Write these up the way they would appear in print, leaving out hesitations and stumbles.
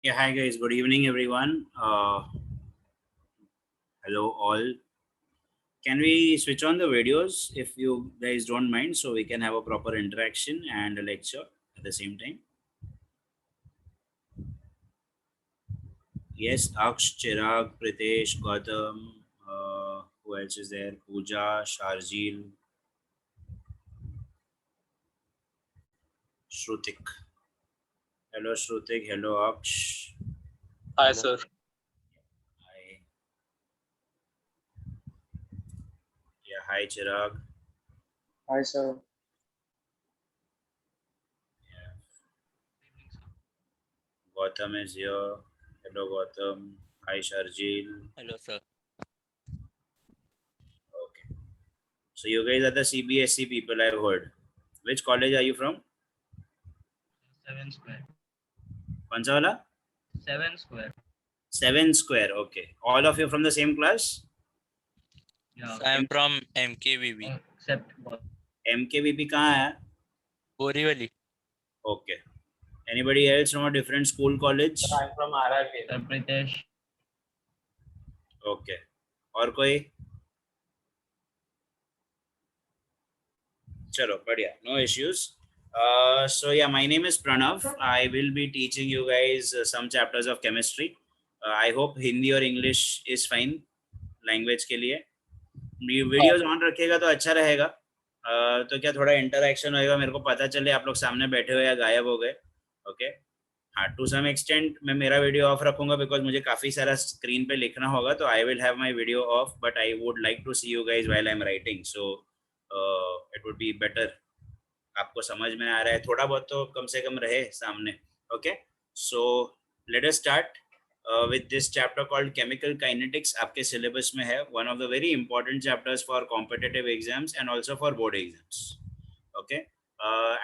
Yeah, hi guys. Good evening, everyone. Hello, all. Can we switch on the videos if you guys don't mind, so we can have a proper interaction and a lecture at the same time? Yes, Aksh, Chirag, Pritesh, Gautam. Who else is there? Pooja, Sharjil, Shrutik. Hello, Shrutik. Hello, Aksh. Hi, sir. Hi. Yeah, hi, Chirag. Hi, sir. Yeah, Gautam is here. Hello, Gautam. Hi, Sharjil. Hello, sir. Okay. So you guys are the CBSE people, I've heard. Which college are you from? 7 square. कौन सा वाला? 7 square. 7 Square. Okay. All of you from the same class? Yeah. I am from MKVB. Except MKVP कहाँ है? Borivali. Okay. Anybody else from a different school, college? I'm from RRP. Sir Pritesh. Okay. और कोई? चलो बढ़िया. No issues. So yeah, my name is Pranav. I will be teaching you guys some chapters of chemistry. I hope Hindi और English is fine language के लिए. Videos on रखिएगा तो अच्छा रहेगा. तो क्या थोड़ा इंटरेक्शन होएगा, मेरे को पता चले आप लोग सामने बैठे हुए या गायब हो गए. ओके. हाँ, टू सम एक्सटेंट मैं मेरा वीडियो ऑफ रखूंगा बिकॉज मुझे काफ़ी सारा स्क्रीन पे लिखना होगा, तो I will have my video off, but I would like to see you guys while I am writing, so it would be better. आपको समझ में आ रहा है थोड़ा बहुत तो कम से कम रहे सामने. Okay. So let us start with this chapter called chemical kinetics. आपके syllabus में है, one of the very important chapters for competitive exams and also for board exams. Okay.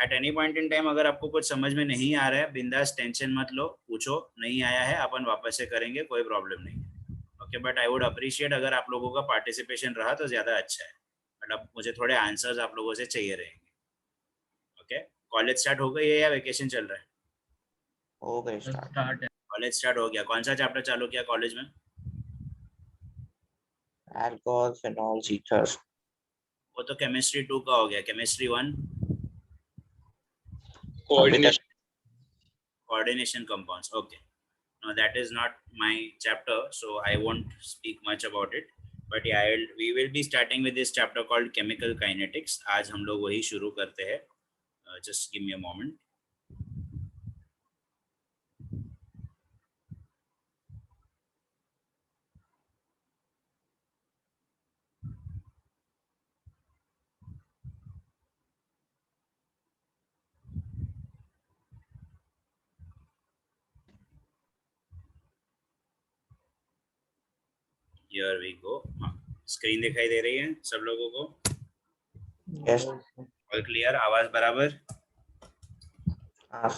At any point in time अगर आपको कुछ समझ में नहीं आ रहा है, बिंदास टेंशन मत लो, पूछो. नहीं आया है अपन वापस से करेंगे, कोई प्रॉब्लम नहीं है. Okay. But I would appreciate अगर आप लोगों का पार्टिसिपेशन रहा तो ज़्यादा अच्छा है. बट अब मुझे थोड़े आंसर्स आप लोगों से चाहिए रहेंगे. ओके. कॉलेज स्टार्ट हो गई है या वेकेशन चल रहा है? हो गई स्टार्ट. कॉलेज स्टार्ट हो गया. कौन सा चैप्टर चालू किया कॉलेज में? Alcohol, phenol, ether. वो तो केमिस्ट्री 2 का हो गया. Chemistry 1 Coordination. coordination compounds. Okay. Now that is not my chapter, so I won't speak much about it. But yeah, we will be starting with this chapter called chemical kinetics. आज हम लोग वही शुरू करते हैं. Just give me a moment. Here we go. Screen दिखाई दे रही है सब लोगों को? यस. All clear? आवाज बराबर? हाँ.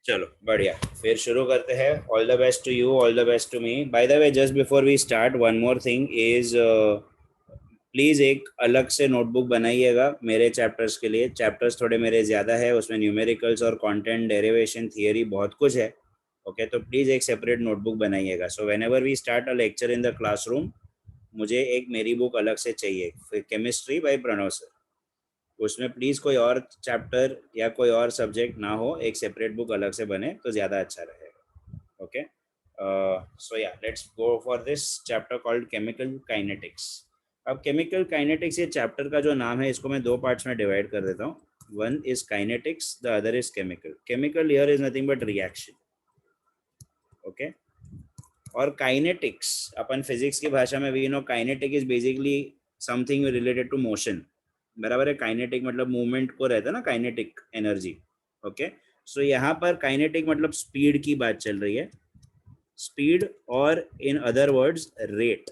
चलो बढ़िया. फिर शुरू करते हैं. All the best to you, all the best to me. By the way, just before we start, one more thing is, please एक अलग से नोटबुक बनाइएगा मेरे चैप्टर्स के लिए. चैप्टर्स थोड़े मेरे ज़्यादा है, उसमें न्यूमेरिकल्स और कंटेंट, डेरिवेशन, थियरी बहुत कुछ है. ओके. तो प्लीज़ एक सेपरेट नोटबुक बनाइएगा. So whenever we start a lecture in the classroom, मुझे एक मेरी बुक अलग से चाहिए. फिर केमिस्ट्री बाय प्रणव सर, उसमें प्लीज़ कोई और चैप्टर या कोई और सब्जेक्ट ना हो, एक सेपरेट बुक अलग से बने तो ज़्यादा अच्छा रहेगा. ओके. सो या let's go for this chapter called chemical kinetics. अब केमिकल काइनेटिक्स ये चैप्टर का जो नाम है, इसको मैं दो पार्ट्स में डिवाइड कर देता हूँ. One is kinetics, the other is chemical. Chemical here is nothing but reaction. Okay. और काइनेटिक्स अपन फिजिक्स की भाषा में we know kinetic is basically something related to motion. बराबर है. काइनेटिक मतलब मूवमेंट को रहता है ना, काइनेटिक एनर्जी. ओके. सो यहाँ पर काइनेटिक मतलब स्पीड की बात चल रही है. स्पीड और इन अदर वर्ड्स रेट.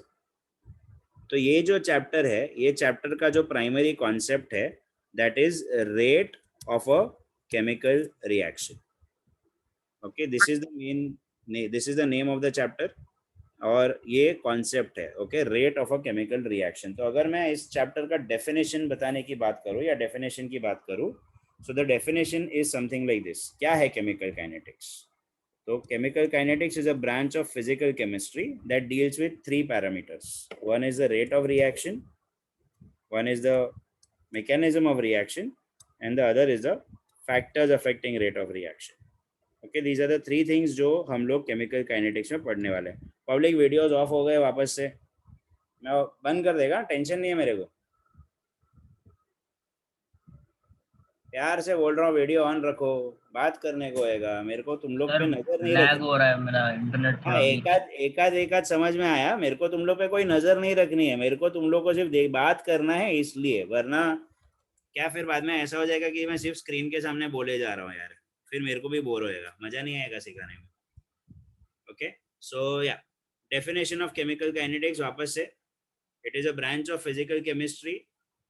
तो ये जो चैप्टर है, ये चैप्टर का जो प्राइमरी कॉन्सेप्ट है, that is rate of a chemical reaction. Okay. This is the main, this is the name of the chapter और ये कॉन्सेप्ट है. Okay. Rate of a chemical reaction. तो अगर मैं इस चैप्टर का डेफिनेशन बताने की बात करूँ या डेफिनेशन की बात करूँ, so the definition is something like this. क्या है chemical kinetics? So chemical kinetics is a branch of physical chemistry that deals with three parameters. One is the rate of reaction, one is the mechanism of reaction, and the other is the factors affecting rate of reaction. Okay, these are the three things जो हम लोग chemical kinetics में पढ़ने वाले हैं. Public videos off हो गए वापस से, मैं बंद कर देगा, टेंशन नहीं है मेरे को. प्यार से बोल रहा हूँ, वीडियो ऑन रखो, बात करने को होएगा. मेरे को तुम लोग पे नजर नहीं लैग रखनी. हो रहा है मेरा इंटरनेट हाँ, थोड़ा एकाध समझ में आया. मेरे को तुम लोग पे कोई नजर नहीं रखनी है. मेरे को तुम लोग को सिर्फ बात करना है इसलिए, वरना क्या फिर बाद में ऐसा हो जाएगा कि मैं सिर्फ स्क्रीन के सामने बोले जा रहा हूँ यार. फिर मेरे को भी बोर होएगा, मजा नहीं आएगा सिखाने में. ओके, सो या डेफिनेशन ऑफ केमिकल काइनेटिक्स वापस से. It is a branch of physical chemistry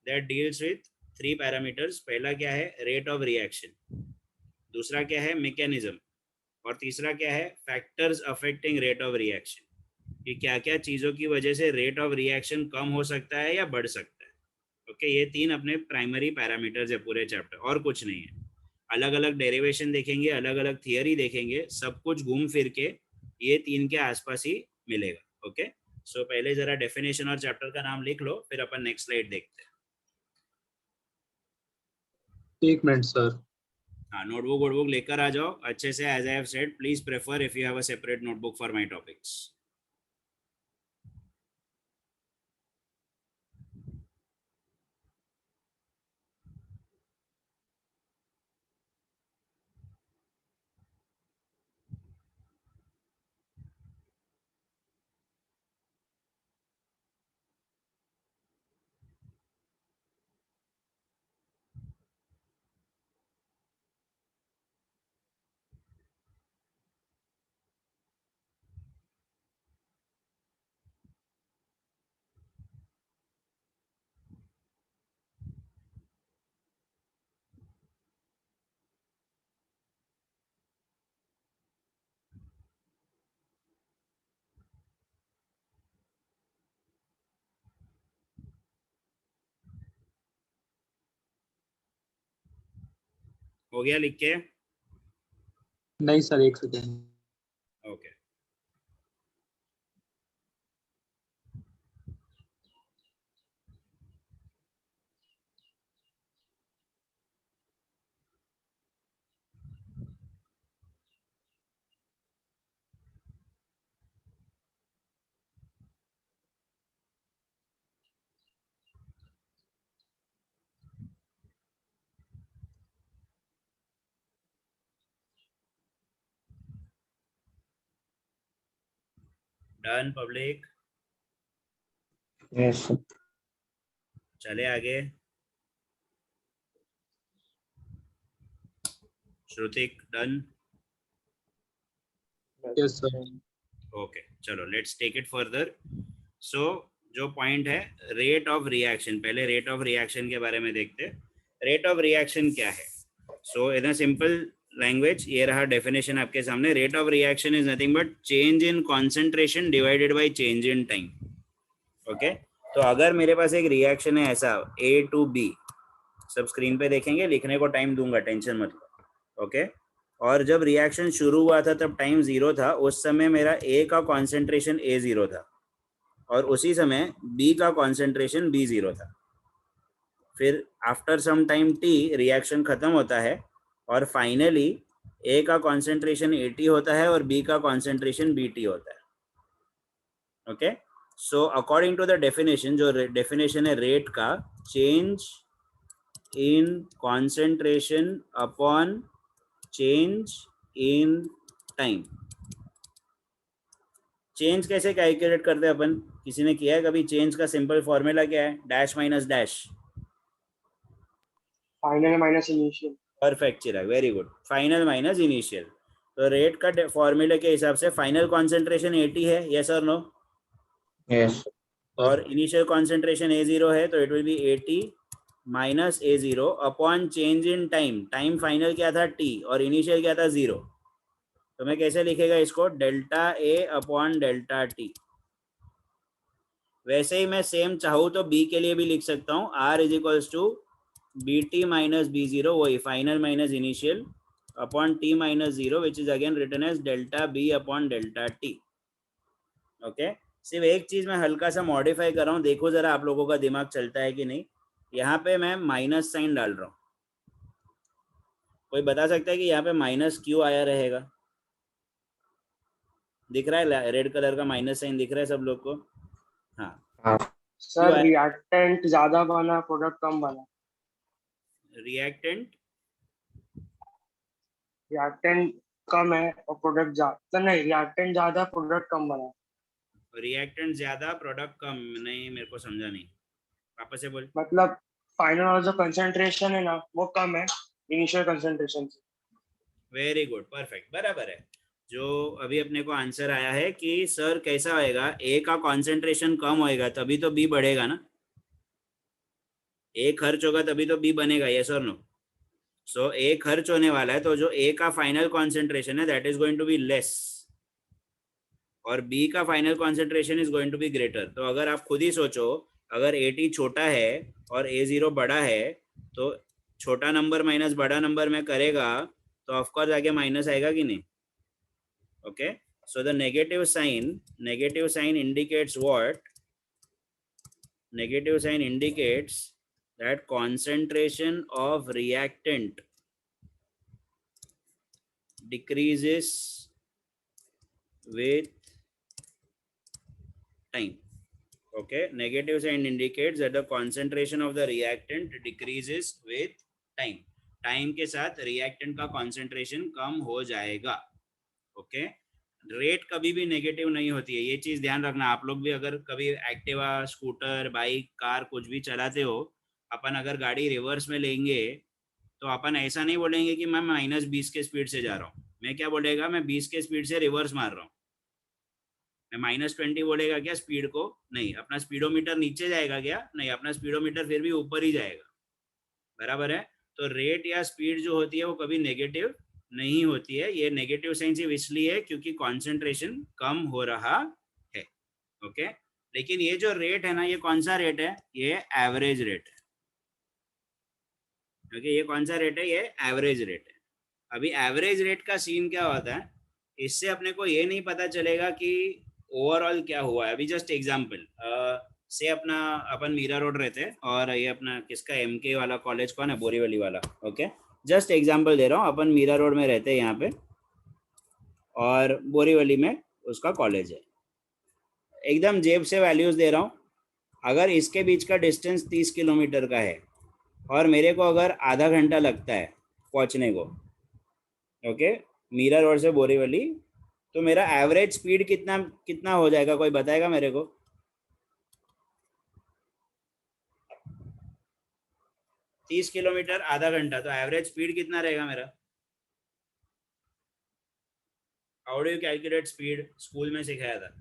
that deals with three parameters. पहला क्या है, रेट ऑफ रिएक्शन. दूसरा क्या है, मैकेनिज्म. और तीसरा क्या है, factors affecting rate of reaction. कि क्या क्या चीज़ों की वजह से रेट ऑफ रिएक्शन कम हो सकता है या बढ़ सकता है. ओके, ये तीन अपने प्राइमरी पैरामीटर्स है पूरे चैप्टर, और कुछ नहीं है. अलग अलग डेरिवेशन देखेंगे, अलग अलग थियरी देखेंगे, सब कुछ घूम फिर के ये तीन के आसपास ही मिलेगा. ओके, सो पहले जरा डेफिनेशन और चैप्टर का नाम लिख लो, फिर अपन नेक्स्ट स्लाइड देखते हैं. एक मिनट सर. हाँ, नोटबुक वोटबुक लेकर आ जाओ अच्छे से. As I have said, please prefer if you have a separate notebook for my topics. हो गया लिख के? नहीं सर, एक second. Okay, done public. Yes. चले आगे. Shrutik done. Yes sir. Okay, चलो let's take it further. So जो पॉइंट है, रेट ऑफ रिएक्शन. पहले रेट ऑफ रिएक्शन के बारे में देखते हैं. रेट ऑफ रिएक्शन क्या है? सो इन अ सिंपल लैंग्वेज, ये रहा डेफिनेशन आपके सामने. Rate of reaction is nothing but change in concentration divided by change in time. Okay, तो अगर मेरे पास एक रिएक्शन है ऐसा A to B, सब स्क्रीन पे देखेंगे, लिखने को टाइम दूंगा, टेंशन मत लो. ओके, और जब रिएक्शन शुरू हुआ था तब टाइम 0 था. उस समय मेरा A का कॉन्सेंट्रेशन A0 था, और उसी समय B का कॉन्सेंट्रेशन B0 था. फिर after some time T reaction खत्म होता है, और फाइनली A का कॉन्सेंट्रेशन AT होता है और B का कॉन्सेंट्रेशन BT होता है. Okay, so according to the definition, जो डेफिनेशन है रेट का, change in concentration upon change in time. Change कैसे कैलकुलेट करते हैं अपन? किसी ने किया है कभी? चेंज का सिंपल फॉर्मूला क्या है? Dash minus dash. Final minus initial. Perfect Chirag, very good. Final minus initial. तो रेट का फॉर्मूले के हिसाब से फाइनल कॉन्सेंट्रेशन 80 है, यस और नो? Yes. और इनिशियल कॉन्सेंट्रेशन A0 है, तो it will B 80 minus A0 upon change in time. Time final क्या था? T, और इनिशियल क्या था? 0. तो मैं कैसे लिखेगा इसको? Delta A upon delta T. वैसे ही मैं सेम चाहूँ तो B के लिए भी लिख सकता हूँ. R is equals to BT minus B0, वही final minus initial, upon t minus 0 which is again written as delta b upon delta t. Okay सिर्फ एक चीज मैं हल्का सा मॉडिफाई कर रहा हूँ, देखो जरा आप लोगों का दिमाग चलता है कि नहीं। यहाँ पे मैं माइनस साइन डाल रहा हूँ, कोई बता सकता है कि यहाँ पे माइनस क्यों आया रहेगा? दिख रहा है रेड कलर का माइनस साइन दिख रहा है सब लोग को? हाँ सर रिएक्टेंट ज्यादा बना प्रोडक्ट कम बना। रिएक्टेंट कम है और प्रोडक्ट ज्यादा नहीं, रिएक्टेंट ज्यादा प्रोडक्ट कम बना। रिएक्टेंट ज्यादा प्रोडक्ट कम नहीं, मेरे को समझा नहीं, वापस से बोल। मतलब फाइनल वाला जो कंसंट्रेशन है ना वो कम है इनिशियल कंसंट्रेशन से। वेरी गुड, परफेक्ट, बराबर है। जो अभी अपने को आंसर आया है कि सर कैसा होएगा, ए का कंसंट्रेशन कम होएगा तभी तो बी बढ़ेगा ना, ए खर्च होगा तभी तो बी बनेगा, यस और नो? सो ए खर्च होने वाला है तो जो ए का फाइनल कॉन्सेंट्रेशन है that is going to be less और बी का final concentration is going to be greater. तो अगर आप खुद ही सोचो, अगर ए टी छोटा है और ए जीरो बड़ा है तो छोटा नंबर माइनस बड़ा नंबर में करेगा तो ऑफकोर्स आगे माइनस आएगा कि नहीं? Okay, so the negative sign indicates what? Negative sign indicates that concentration of reactant decreases with time. Okay, negative sign indicates that the concentration of the reactant decreases with time. Time के साथ reactant का concentration कम हो जाएगा। Okay, rate कभी भी negative नहीं होती है, ये चीज ध्यान रखना। आप लोग भी अगर कभी एक्टिवा, स्कूटर, बाइक, कार कुछ भी चलाते हो, अपन अगर गाड़ी रिवर्स में लेंगे तो अपन ऐसा नहीं बोलेंगे कि मैं -20 के स्पीड से जा रहा हूँ। मैं क्या बोलेगा, मैं 20 के स्पीड से रिवर्स मार रहा हूँ। मैं -20 बोलेगा क्या स्पीड को? नहीं। अपना स्पीडोमीटर नीचे जाएगा क्या? नहीं, अपना स्पीडोमीटर फिर भी ऊपर ही जाएगा, बराबर है। तो रेट या स्पीड जो होती है वो कभी नेगेटिव नहीं होती है। ये नेगेटिव साइन सिर्फ इसलिए है क्योंकि कॉन्सेंट्रेशन कम हो रहा है। ओके, लेकिन ये जो रेट है ना, ये कौन सा रेट है? ये एवरेज रेट है। ओके, ये कौन सा रेट है? ये एवरेज रेट है। अभी एवरेज रेट का सीन क्या होता है, इससे अपने को ये नहीं पता चलेगा कि ओवरऑल क्या हुआ है। अभी जस्ट एग्जांपल से अपना अपन मीरा रोड रहते हैं और ये अपना किसका एमके वाला कॉलेज कौन है? बोरीवली वाला। ओके, जस्ट एग्जांपल दे रहा हूँ, अपन मीरा रोड में रहते हैं यहाँ पे और बोरीवली में उसका कॉलेज है। एकदम जेब से वैल्यूज दे रहा हूँ। अगर इसके बीच का डिस्टेंस 30 किलोमीटर का है और मेरे को अगर आधा घंटा लगता है पहुंचने को, ओके, मीरा रोड से बोरीवली, तो मेरा एवरेज स्पीड कितना हो जाएगा? कोई बताएगा मेरे को? तीस किलोमीटर आधा घंटा, तो एवरेज स्पीड कितना रहेगा मेरा? How do you calculate speed? School में सिखाया था।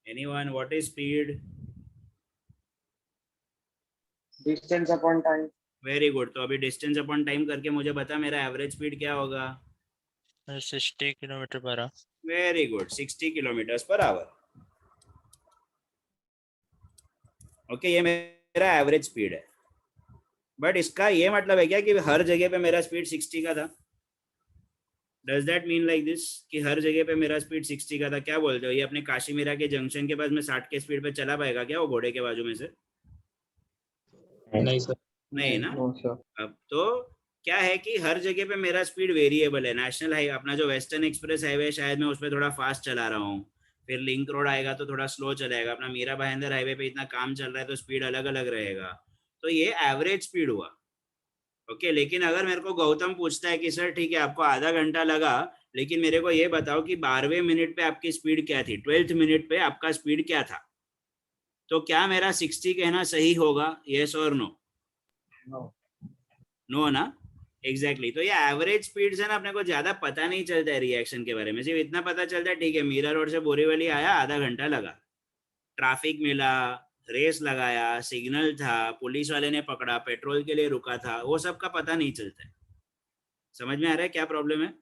Anyone, what is speed? Distance upon time. Very good. तो अभी डिस्टेंस अपॉन टाइम करके मुझे बता मेरा एवरेज स्पीड क्या होगा? 60 kilometre per hour. Very good, 60 kilometre per hour. Okay, ये मेरा एवरेज स्पीड है। बट इसका ये मतलब है क्या कि हर जगह पे मेरा स्पीड 60 का था? Does that mean like this कि हर जगह पे मेरा स्पीड 60 का था? क्या बोलते हो, ये अपने काशी मीरा के जंक्शन के पास में 60 के स्पीड पे चला पाएगा क्या वो घोड़े के बाजू में से? नहीं सर। नहीं ना। No sir. अब तो क्या है कि हर जगह पे मेरा स्पीड वेरिएबल है। नेशनल हाईवे, अपना जो वेस्टर्न एक्सप्रेस हाईवे, शायद मैं उस पर थोड़ा फास्ट चला रहा हूँ, फिर लिंक रोड आएगा तो थोड़ा स्लो चलेगा, अपना मीरा भाईंदर हाईवे पे इतना काम चल रहा है तो स्पीड अलग अलग रहेगा। तो ये एवरेज स्पीड हुआ। ओके, लेकिन अगर मेरे को गौतम पूछता है कि सर ठीक है आपको आधा घंटा लगा, लेकिन मेरे को ये बताओ कि 12वें मिनट पे आपकी स्पीड क्या थी, 12th मिनट पे आपका स्पीड क्या था, तो क्या मेरा 60 कहना सही होगा? यस और नो? नो ना, एग्जैक्टली। तो ये एवरेज स्पीड से ना अपने को ज्यादा पता नहीं चलता है रिएक्शन के बारे में। सिर्फ इतना पता चलता है ठीक है मीरा रोड से बोरीवली आया, आधा घंटा लगा, ट्रैफिक मिला, रेस लगाया, सिग्नल था, पुलिस वाले ने पकड़ा, पेट्रोल के लिए रुका था, वो सब का पता नहीं चलता है। समझ में आ रहा है क्या प्रॉब्लम है?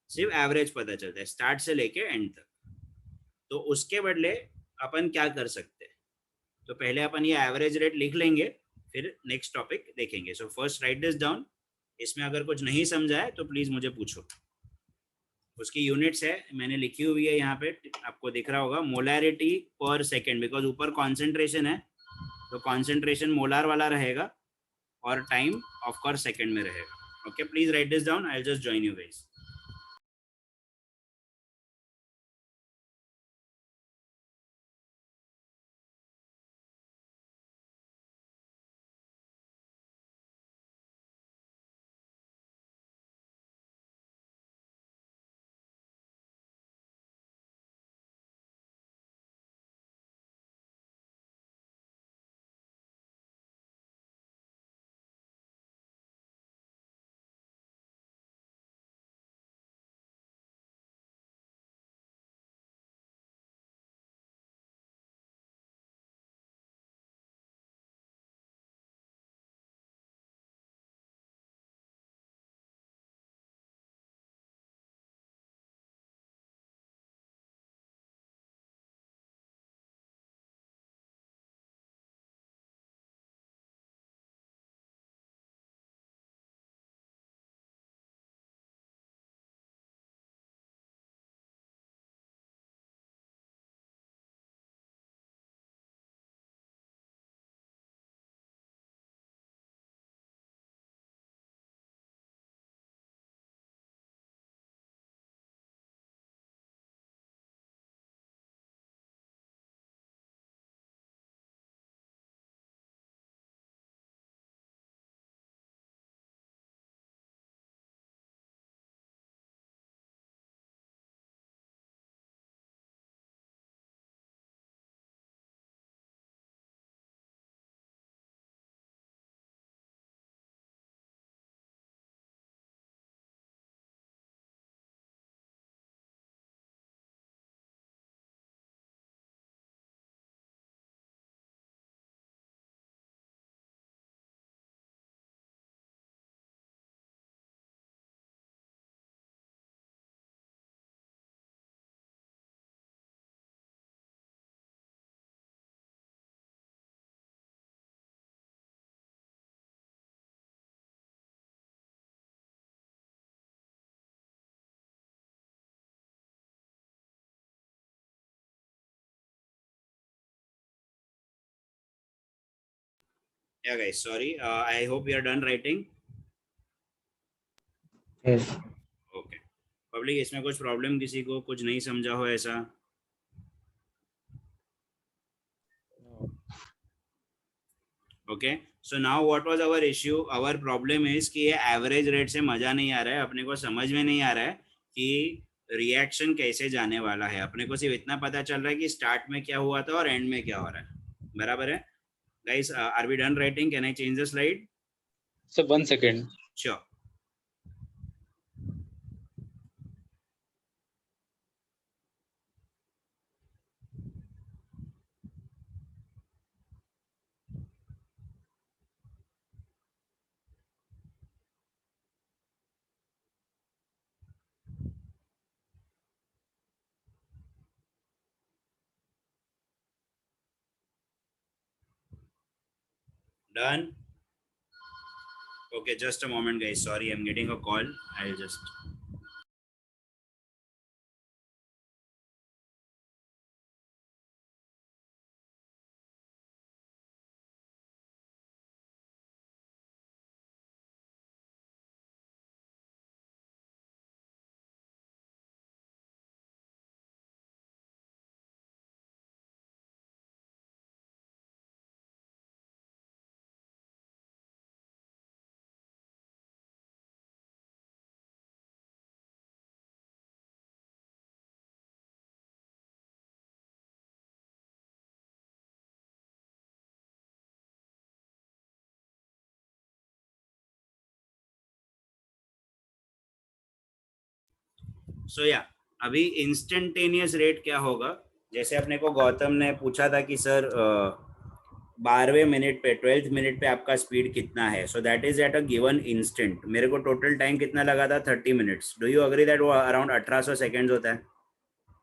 सिर्फ एवरेज पता चलता है स्टार्ट से लेके एंड तक। तो उसके बदले अपन क्या कर सकते हैं? तो पहले अपन ये एवरेज रेट लिख लेंगे, फिर नेक्स्ट टॉपिक देखेंगे. So first right this down. इसमें अगर कुछ नहीं समझा है तो प्लीज मुझे पूछो. उसकी यूनिट्स है मैंने लिखी हुई है यहाँ पे, आपको दिख रहा होगा मोलैरिटी पर सेकेंड, बिकॉज ऊपर कॉन्सेंट्रेशन है तो कॉन्सेंट्रेशन मोलार वाला रहेगा और टाइम ऑफ कोर्स सेकेंड में रहेगा. Okay, please write this down. I will just join you guys. Yeah guys, sorry, I hope you are done writing. Yes. Okay. Public, इसमें कुछ प्रॉब्लम, किसी को कुछ नहीं समझा हो ऐसा? Okay, so now what was our issue, our problem is कि ये एवरेज रेट से मजा नहीं आ रहा है, अपने को समझ में नहीं आ रहा है कि रिएक्शन कैसे जाने वाला है. अपने को सिर्फ इतना पता चल रहा है कि स्टार्ट में क्या हुआ था और एंड में क्या हो रहा है. बराबर है guys? Are we done writing? Can I change the slide? Sir, 1 second. Sure. Done? Okay, just a moment guys, sorry, I'm getting a call. I'll just सो या अभी इंस्टेंटेनियस रेट क्या होगा, जैसे अपने को गौतम ने पूछा था कि सर 12वें मिनट पे 12th मिनट पे आपका स्पीड कितना है. So that is at a given instant. मेरे को टोटल टाइम कितना लगा था? 30 minutes. Do you agree that वो अराउंड 1800 सेकेंड्स होता है?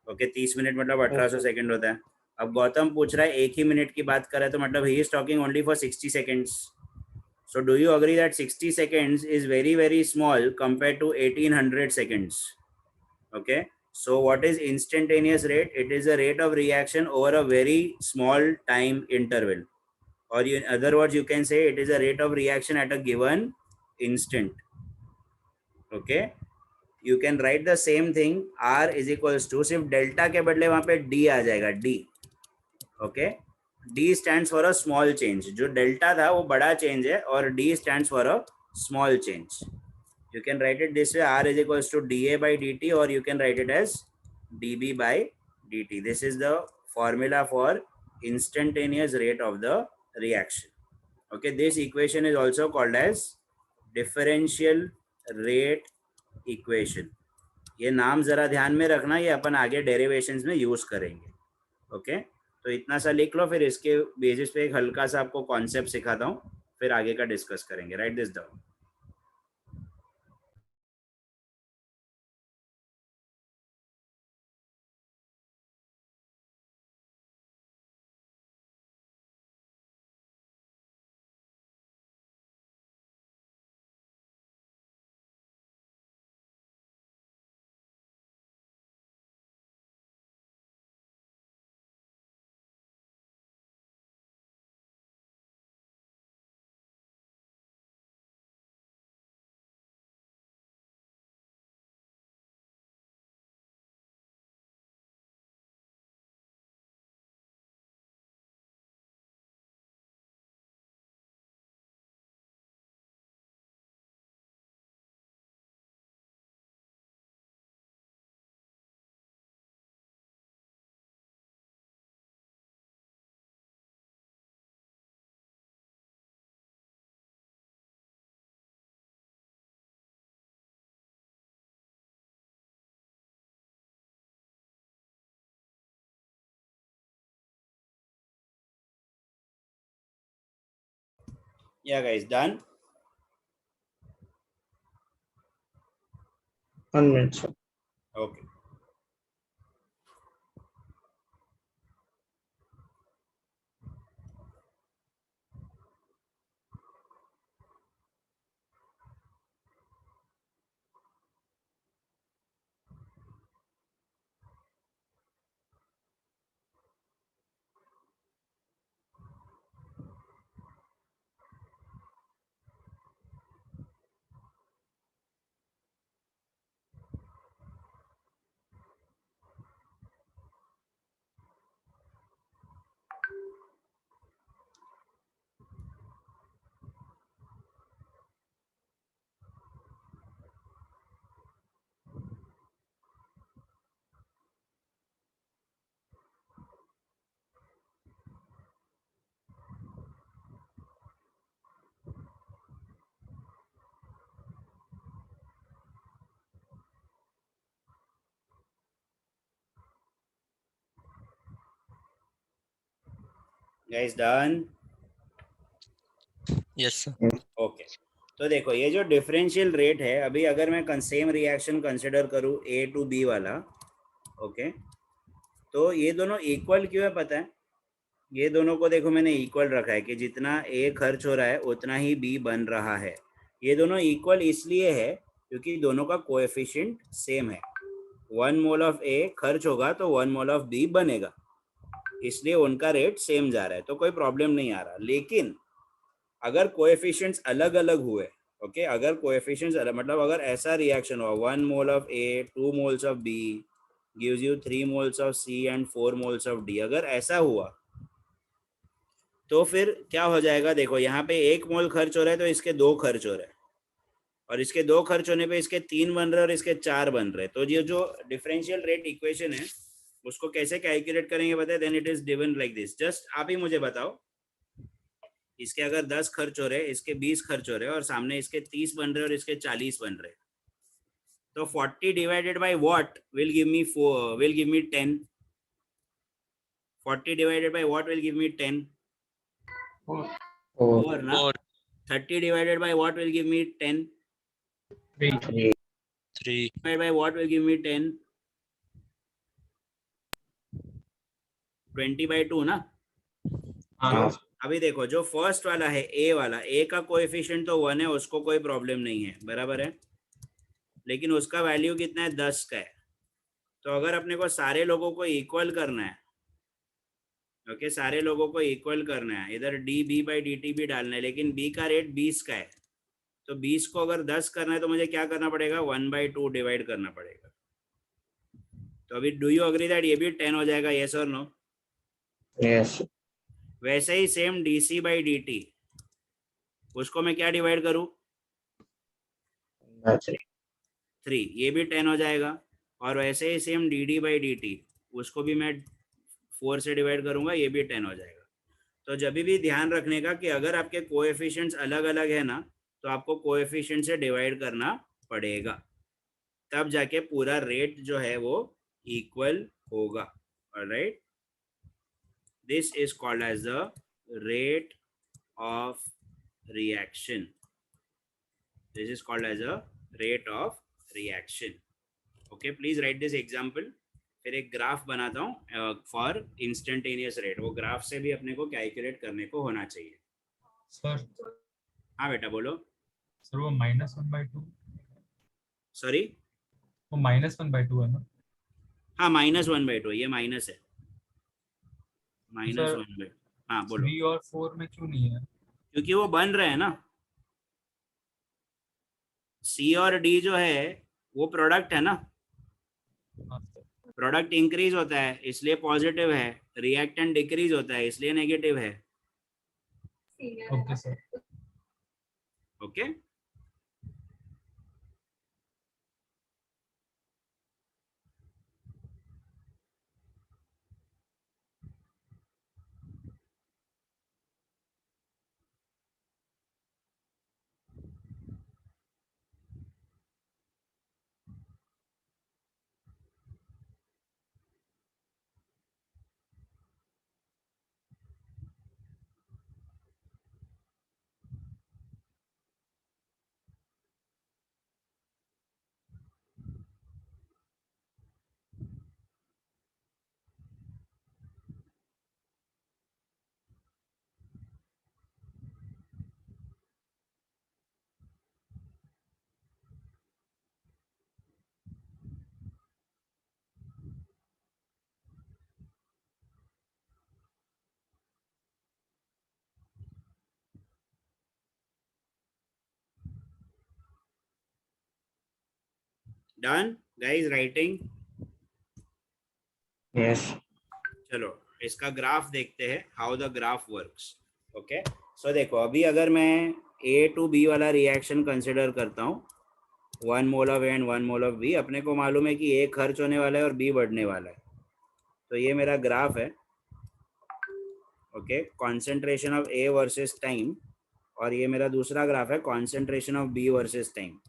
ओके, 30 मिनट मतलब 1800 सेकेंड होता है. अब गौतम पूछ रहा है 1 ही मिनट की बात कर रहा है, तो मतलब he is talking only for 60 seconds. So do you agree that 60 seconds is very very small compared to 1800 seconds? Okay, so what is instantaneous rate? It is a rate of reaction over a very small time interval, or in other words you can say it is a rate of reaction at a given instant. Okay, you can write the same thing, R is equals to, सिर्फ delta के बदले वहां पे D आ जाएगा, D. Okay, D stands for a small change. जो delta था वो बड़ा चेंज है, और D stands for a small change. You can write it this way, R is equals to dA by dt, or you can write it as dB by dt. This is the formula for instantaneous rate of the reaction. Okay, this equation is also called as differential rate equation. ये नाम जरा ध्यान में रखना, ये अपन आगे derivations में use करेंगे. ओके, तो इतना सा लिख लो, फिर इसके बेसिस पे एक हल्का सा आपको कॉन्सेप्ट सिखाता हूँ, फिर आगे का डिस्कस करेंगे. Right this down. Yeah guys, done. 1 minute, sir. Okay. Guys, done. Yes, sir. Okay, तो देखो ये जो डिफरेंशियल रेट है, अभी अगर मैं सेम रिएक्शन कंसिडर करूँ A to B वाला, ओके, तो ये दोनों इक्वल क्यों है पता है? ये दोनों को देखो मैंने इक्वल रखा है कि जितना A खर्च हो रहा है उतना ही B बन रहा है. ये दोनों इक्वल इसलिए है क्योंकि दोनों का कोएफिशिएंट सेम है. 1 मोल ऑफ A खर्च होगा तो 1 मोल ऑफ B बनेगा, इसलिए उनका रेट सेम जा रहा है, तो कोई प्रॉब्लम नहीं आ रहा. लेकिन अगर कोएफिशिएंट्स अलग अलग हुए, ओके, अगर कोएफिशिएंट्स मतलब अगर ऐसा रिएक्शन हुआ 1 mole of A 2 moles of B gives you 3 moles of C and 4 moles of D, अगर ऐसा हुआ तो फिर क्या हो जाएगा? देखो यहाँ पे 1 मोल खर्च हो रहा है तो इसके 2 खर्च हो रहे हैं, और इसके 2 खर्च होने पे इसके 3 बन रहे हैं और इसके 4 बन रहे हैं. तो ये जो डिफरेंशियल रेट इक्वेशन है उसको कैसे कैलकुलेट करेंगे बताए? Then it is given like this. Just आप ही मुझे बताओ, इसके अगर 10 खर्च हो रहे हैं, इसके 20 खर्च हो रहे हैं, और सामने इसके 30 बन रहे हैं और इसके 40 बन रहे हैं, तो 40 divided by what will give me 10? 40 divided by what will give me 10? 4 ना. 4, 30 divided by what will give me 10? 3. 3, Divided by what will give me 10? 20/2 ना। हाँ अभी देखो जो फर्स्ट वाला है ए वाला, ए का कोएफिशिएंट तो 1 है, उसको कोई प्रॉब्लम नहीं है, बराबर है, लेकिन उसका वैल्यू कितना है, 10 का है। तो अगर अपने को सारे लोगों को इक्वल करना है, ओके, सारे लोगों को इक्वल करना है, इधर D B by D T भी डालना है, लेकिन बी का रेट 20 का है, तो 20 को अगर 10 करना है तो मुझे क्या करना पड़ेगा, 1/2 डिवाइड करना पड़ेगा। तो अभी डू यू अग्री दैट ये भी 10 हो जाएगा, येस और नो? यस वैसे ही same D C by D T, उसको मैं क्या डिवाइड करूँ, 3, ये भी 10 हो जाएगा। और वैसे ही same D D by D T, उसको भी मैं 4 से डिवाइड करूंगा, ये भी 10 हो जाएगा। तो जब भी ध्यान रखने का कि अगर आपके कोएफिशिएंट्स अलग अलग है ना, तो आपको कोएफिशिएंट से डिवाइड करना पड़ेगा, तब जाके पूरा रेट जो है वो इक्वल होगा। Alright, this is called as the rate of reaction, this is called as a rate of reaction. Okay, please write this example. फिर एक ग्राफ बनाता हूँ फॉर इंस्टेंटेनियस रेट, वो ग्राफ से भी अपने को कैलकुलेट करने को होना चाहिए। सर हाँ बेटा बोलो। सर वो -1/2, सॉरी, वो -1/2 है ना? हाँ -1/2, ये माइनस है, सर -1/2। हाँ बोलो। 3 और 4 में क्यों नहीं है? क्योंकि वो बन रहे हैं ना, सी और डी जो है वो प्रोडक्ट है ना, हाँ सर। प्रोडक्ट इंक्रीज होता है इसलिए पॉजिटिव है, रिएक्टेंट डिक्रीज होता है इसलिए नेगेटिव है। Okay sir. Okay, done guys writing. Yes चलो इसका ग्राफ देखते हैं, how the graph works. Okay, so देखो अभी अगर मैं ए टू बी वाला रिएक्शन कंसिडर करता हूँ, 1 mole of A and 1 mole of B, अपने को मालूम है कि ए खर्च होने वाला है और बी बढ़ने वाला है, तो ये मेरा ग्राफ है। Okay, concentration of A versus time, और ये मेरा दूसरा ग्राफ है concentration of B versus time.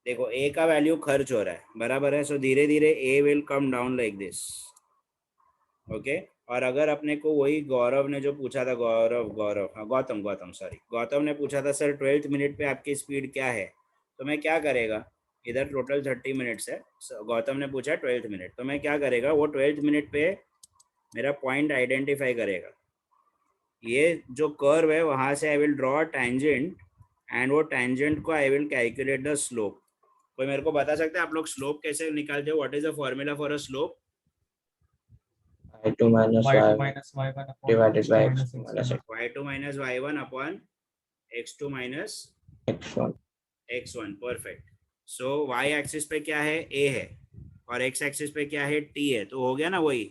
देखो ए का वैल्यू खर्च हो रहा है, बराबर है, सो धीरे धीरे A will come down like this. Okay, और अगर अपने को वही गौरव ने जो पूछा था, गौरव हाँ गौतम सॉरी, गौतम ने पूछा था सर 12th मिनट पे आपकी स्पीड क्या है, तो मैं क्या करेगा, इधर टोटल 30 मिनट्स है, गौतम ने पूछा 12th मिनट, तो मैं क्या करेगा, वो 12th मिनट पे मेरा पॉइंट आइडेंटिफाई करेगा, ये जो कर्व है वहाँ से I will draw tangent, and वो टेंजेंट को I will calculate the slope. कोई मेरे को बता सकते हैं आप लोग स्लोप कैसे निकालते हो, what is the formula for a slope? I2 minus y2 y minus y1 upon divided by x2 x minus minus x1. y2 minus y1 upon x2 minus x1 x1, perfect. So y axis पे क्या है, a है, और x axis पे क्या है, t है, तो हो गया ना वही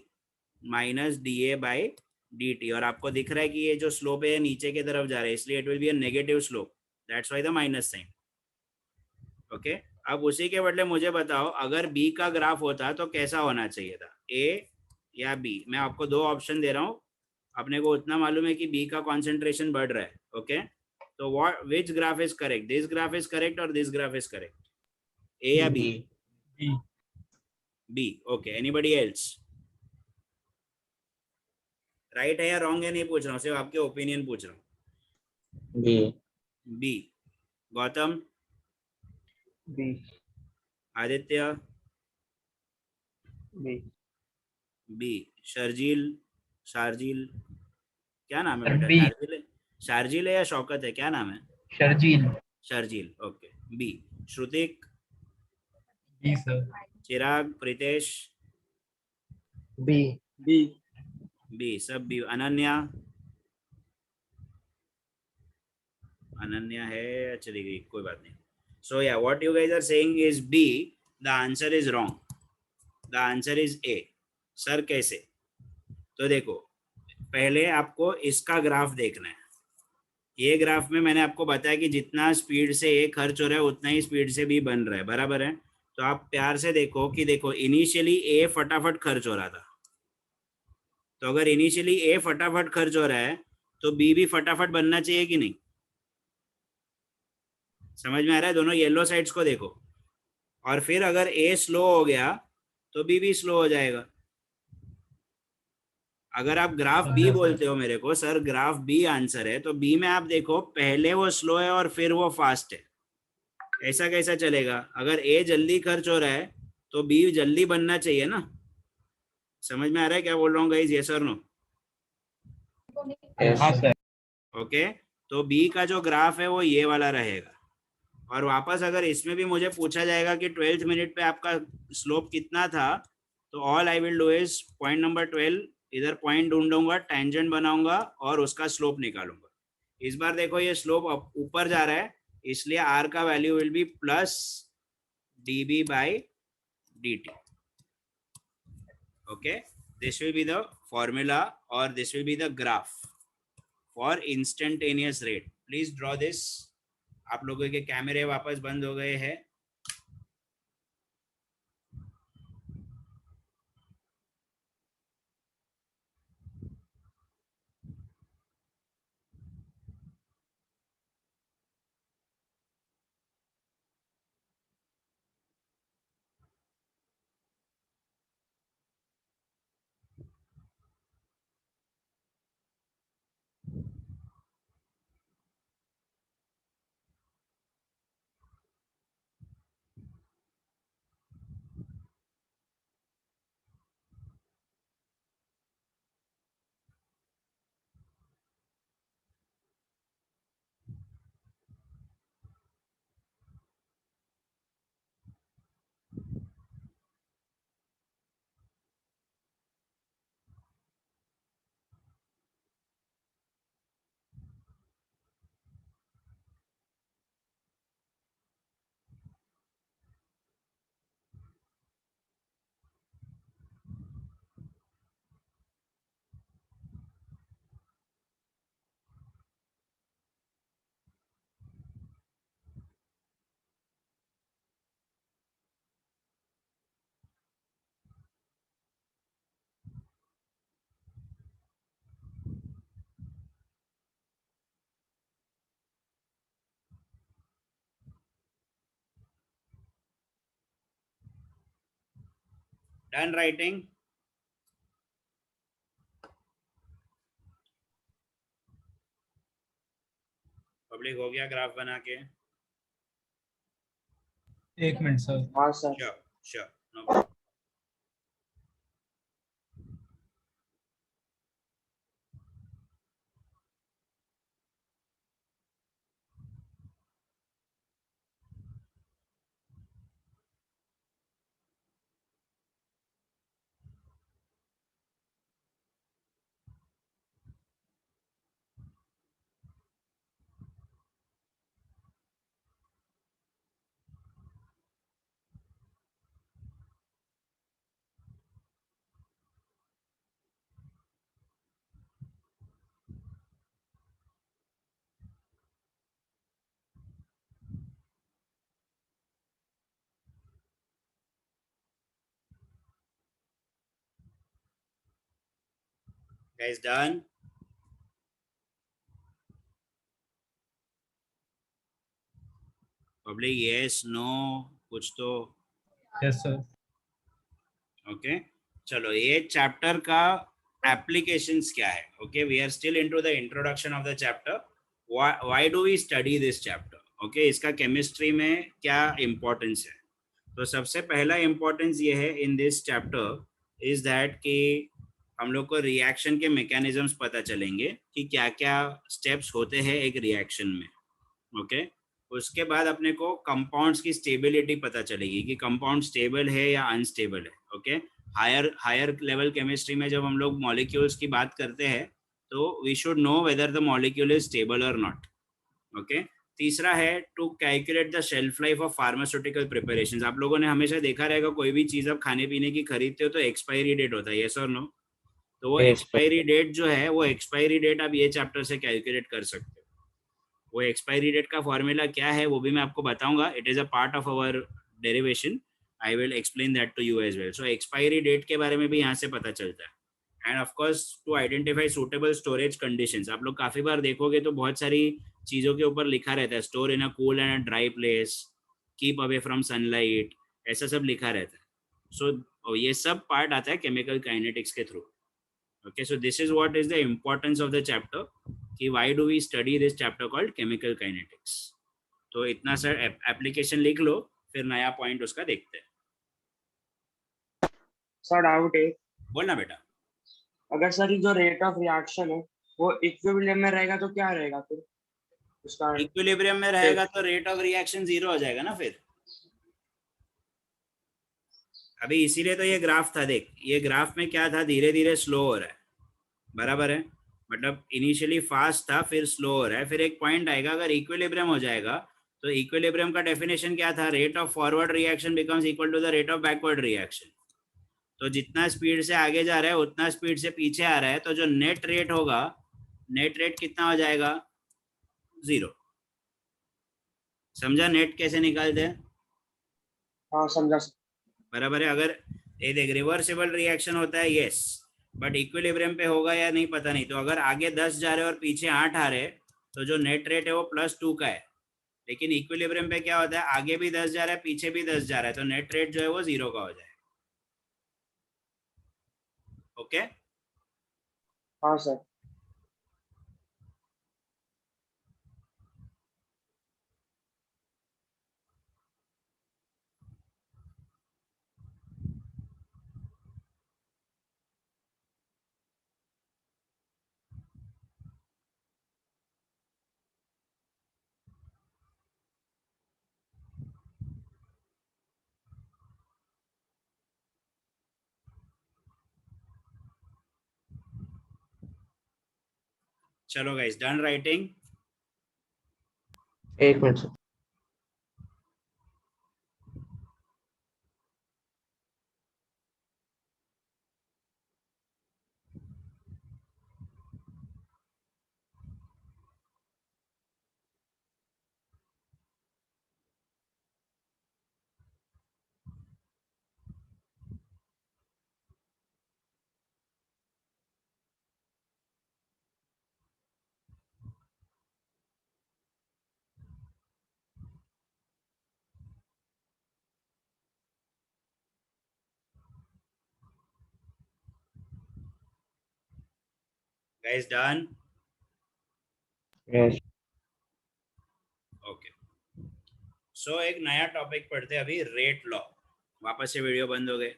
minus D A by D T, और आपको दिख रहा है कि ये जो स्लोप है नीचे की तरफ जा रहा है, इसलिए it will be a negative slope, that's why the minus sign. Okay, अब उसी के बदले मुझे बताओ अगर b का ग्राफ होता तो कैसा होना चाहिए था, a या b? मैं आपको दो ऑप्शन दे रहा हूँ, अपने को उतना मालूम है कि b का कॉन्सेंट्रेशन बढ़ रहा है। ओके, तो what which graph is correct, this graph is correct और this graph is correct, a या b? b b। Okay, anybody else? Right है या रॉन्ग है नहीं पूछ रहा हूँ, सिर्फ आपके ओपिनियन पूछ रहा हूँ। b B. Gautam? B. Aditya? B. B Sharjil, Sharjil क्या नाम है बेटा? B. शार्जिल है, शार्जिल है या शौकत है, क्या नाम है? Sharjeel. Sharjil, okay. B. Shrutik, B sir. Chirag, Pritesh, B. B. B, सब बी। अनन्या, अनन्या है, चली गई, कोई बात नहीं। So yeah what you guys are saying is B, the answer is wrong, the answer is A. Sir कैसे? तो देखो, पहले आपको इसका ग्राफ देखना है। ये ग्राफ में मैंने आपको बताया कि जितना स्पीड से ए खर्च हो रहा है उतना ही स्पीड से बी बन रहा है, बराबर है? तो आप प्यार से देखो कि देखो इनिशियली ए फटाफट खर्च हो रहा था, तो अगर इनिशियली ए फटाफट खर्च हो रहा है तो बी भी फटाफट बनना चाहिए कि नहीं? समझ में आ रहा है? दोनों येलो साइड्स को देखो, और फिर अगर ए स्लो हो गया तो बी भी स्लो हो जाएगा। अगर आप ग्राफ बी समझा सर। बोलते हो मेरे को, सर ग्राफ बी आंसर है, तो बी में आप देखो पहले वो स्लो है और फिर वो फास्ट है। ऐसा कैसा चलेगा? अगर ए जल्दी खर्च हो रहा है तो बी जल्दी बनना चाहिए ना। समझ में आ रहा है क्या बोल रहा हूँ गाइस? यस और नो? Yes, हाँ sir. सर। ओके, तो बी का जो ग्राफ है वो ये वाला रहेगा। और वापस अगर इसमें भी मुझे पूछा जाएगा कि 12th मिनट पे आपका स्लोप कितना था, तो all I will do is point number 12, इधर पॉइंट ढूंढूंगा, टेंजेंट बनाऊंगा और उसका स्लोप निकालूंगा। इस बार देखो ये स्लोप ऊपर जा रहा है, इसलिए आर का value will be plus dB by dt. Okay, this will be the formula or this will be the graph for instantaneous rate. Please draw this. आप लोगों के कैमरे वापस बंद हो गए हैं। Done writing? पब्लिक हो गया ग्राफ बना के? एक मिनट सर। हाँ sir. Sure, sure, no problem. Guys done? Public yes, no, कुछ तो? Yes sir. ओके, चलो ये चैप्टर का एप्लीकेशंस क्या है? Okay, we are still into the introduction of the chapter. Why do we study this chapter? Okay, इसका chemistry में क्या इंपॉर्टेंस है? तो सबसे पहला इंपॉर्टेंस ये है in this chapter is that कि हम लोग को रिएक्शन के मैकेनिज्म्स पता चलेंगे कि क्या क्या स्टेप्स होते हैं एक रिएक्शन में. ओके उसके बाद अपने को कंपाउंड्स की स्टेबिलिटी पता चलेगी कि कंपाउंड स्टेबल है या अनस्टेबल है. ओके हायर लेवल केमिस्ट्री में जब हम लोग मॉलिक्यूल्स की बात करते हैं तो we should know whether the molecule is stable और नॉट. ओके तीसरा है to calculate the shelf life of pharmaceutical preparations. आप लोगों ने हमेशा देखा रहेगा कोई भी चीज़ आप खाने पीने की खरीदते हो तो एक्सपायरी डेट होता है, यस और नो. तो वो Yes. एक्सपायरी डेट जो है वो एक्सपायरी डेट आप ये चैप्टर से कैलकुलेट कर सकते हो. वो एक्सपायरी डेट का फॉर्मूला क्या है वो भी मैं आपको बताऊंगा. It is a part of our derivation. I will explain that to you as well. So expiry date के बारे में भी यहाँ से पता चलता है. And of course to identify suitable storage conditions. आप लोग काफ़ी बार देखोगे तो बहुत सारी चीज़ों के ऊपर लिखा रहता है store in a cool and a dry place, keep away from sunlight, ऐसा सब लिखा रहता है. सो ये सब पार्ट आता है केमिकल काइनेटिक्स के through. Okay, so this is what is the importance of the chapter कि why do we study this chapter called chemical kinetics. तो इतना सर एप्लीकेशन लिख लो फिर नया पॉइंट उसका देखते हैं. सर डाउट है, बोलना बेटा. अगर सर ये जो रेट ऑफ रिएक्शन है वो इक्विलिब्रियम में रहेगा तो क्या रहेगा फिर उसका? इक्विलिब्रियम में रहेगा तो रेट ऑफ रिएक्शन 0 हो जाएगा ना फिर. अभी इसीलिए तो ये ग्राफ था. देख ये ग्राफ में क्या था, धीरे धीरे स्लो हो रहा है. बराबर है, मतलब इनिशियली फास्ट था फिर स्लो हो रहा है. फिर एक पॉइंट आएगा अगर इक्विलिब्रियम हो जाएगा तो इक्विलिब्रियम का डेफिनेशन क्या था, rate of forward reaction becomes equal to the rate of backward reaction. तो जितना स्पीड से आगे जा रहा है उतना स्पीड से पीछे आ रहा है तो जो नेट रेट होगा, नेट रेट कितना हो जाएगा, 0. समझा नेट कैसे निकालते हैं? हाँ समझा सर. बराबर है. अगर ये देख रिवर्सिबल रिएक्शन होता है यस, बट इक्विलिब्रियम पे होगा या नहीं पता नहीं. तो अगर आगे 10 जा रहे और पीछे 8 आ रहे तो जो नेट रेट है वो +2 का है. लेकिन इक्विलिब्रियम पे क्या होता है, आगे भी 10 जा रहा है पीछे भी 10 जा रहा है तो नेट रेट जो है वो 0 का हो जाएगा. ओके हाँ सर. चलो गाइस डन राइटिंग. एक minute sir. Guys done. Yes. Okay so एक नया टॉपिक पढ़ते हैं अभी, रेट लॉ. वापस से वीडियो बंद हो गए.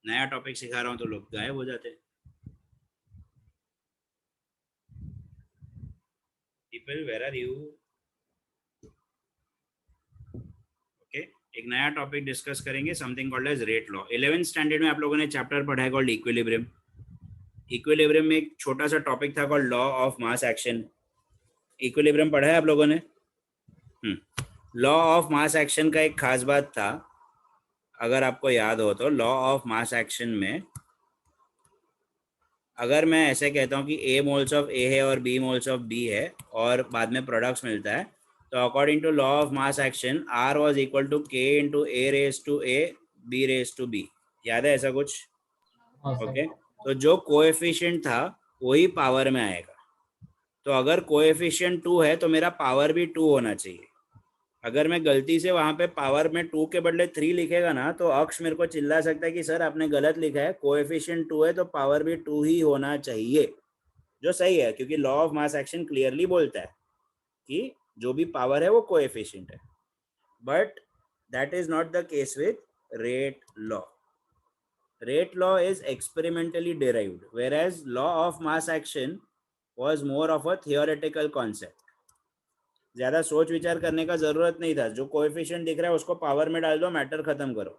नया टॉपिक सिखा रहा हूँ तो लोग गायब हो जाते हैं. People where are you? Okay एक नया टॉपिक डिस्कस करेंगे, something called as rate law. 11th standard में आप लोगों ने चैप्टर पढ़ा है कॉल्ड इक्विलिब्रियम. इक्विलिब्रियम में एक छोटा सा टॉपिक था called law of mass action. Equilibrium पढ़ा है आप लोगों ने? लॉ ऑफ मास एक्शन का एक खास बात था, अगर आपको याद हो तो, लॉ ऑफ मास एक्शन में अगर मैं ऐसे कहता हूँ कि A मोल्स ऑफ A है और B मोल्स ऑफ B है और बाद में प्रोडक्ट्स मिलता है तो according to law of mass action R was equal to K into A raise to A B raise to B. याद है ऐसा कुछ? हाँ सर. ओके तो जो कोएफिशिएंट था वही पावर में आएगा. तो अगर कोएफिशिएंट 2 है तो मेरा पावर भी 2 होना चाहिए. अगर मैं गलती से वहां पे पावर में 2 के बदले 3 लिखेगा ना तो अक्ष मेरे को चिल्ला सकता है कि सर आपने गलत लिखा है, कोएफिशिएंट 2 है तो पावर भी 2 ही होना चाहिए. जो सही है क्योंकि law of mass action clearly बोलता है कि जो भी पावर है वो कोएफिशिएंट है. But that is not the case with rate law. rate law is experimentally derived, whereas law of mass action was more of a theoretical concept. ज्यादा सोच विचार करने का जरूरत नहीं था, जो कोएफिशिएंट दिख रहा है उसको पावर में डाल दो, मैटर खत्म करो.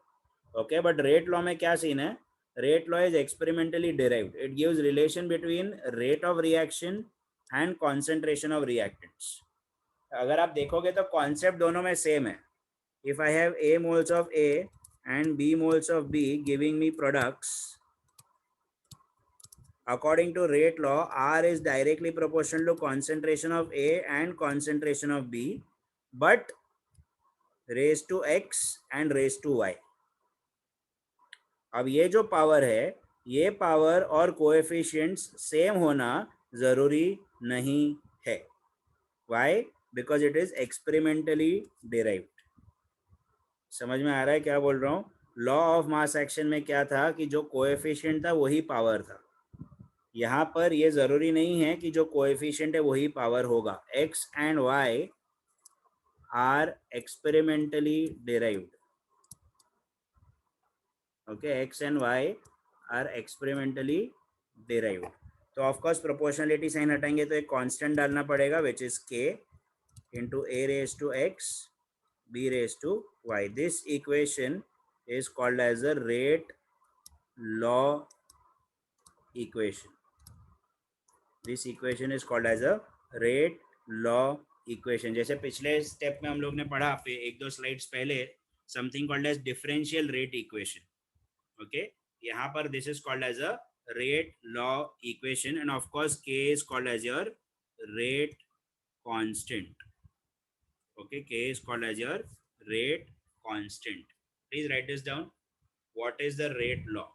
ओके, बट रेट लॉ में क्या सीन है? Rate law is experimentally derived. It gives relation between rate of reaction and concentration of reactants. अगर आप देखोगे तो कॉन्सेप्ट दोनों में सेम है. If I have A moles of A and B moles of B giving me products, according to rate law, R is directly proportional to concentration of A and concentration of B, but raised to X and raised to Y. अब ये जो power है, ये power और coefficients same होना जरूरी नहीं है. Why? Because it is experimentally derived. समझ में आ रहा है क्या बोल रहा हूँ? लॉ ऑफ मास एक्शन में क्या था कि जो कोएफिशिएंट था वही पावर था. यहाँ पर ये जरूरी नहीं है कि जो कोएफिशिएंट है वही पावर होगा. X and y are experimentally derived. Okay, x and y are experimentally derived. तो ऑफकोर्स प्रोपोर्शनलिटी साइन हटाएंगे तो एक कांस्टेंट डालना पड़ेगा, which is K into A raise to x b raised to y. This equation is called as a rate law equation. This equation is called as a rate law equation. जैसे पिछले step में हम लोग ने पढ़ा एक दो slides पहले, something called as differential rate equation. Okay, यहाँ पर this is called as a rate law equation, and of course k is called as your rate constant. Okay, k is called as your rate constant. Please write this down. What is the rate law?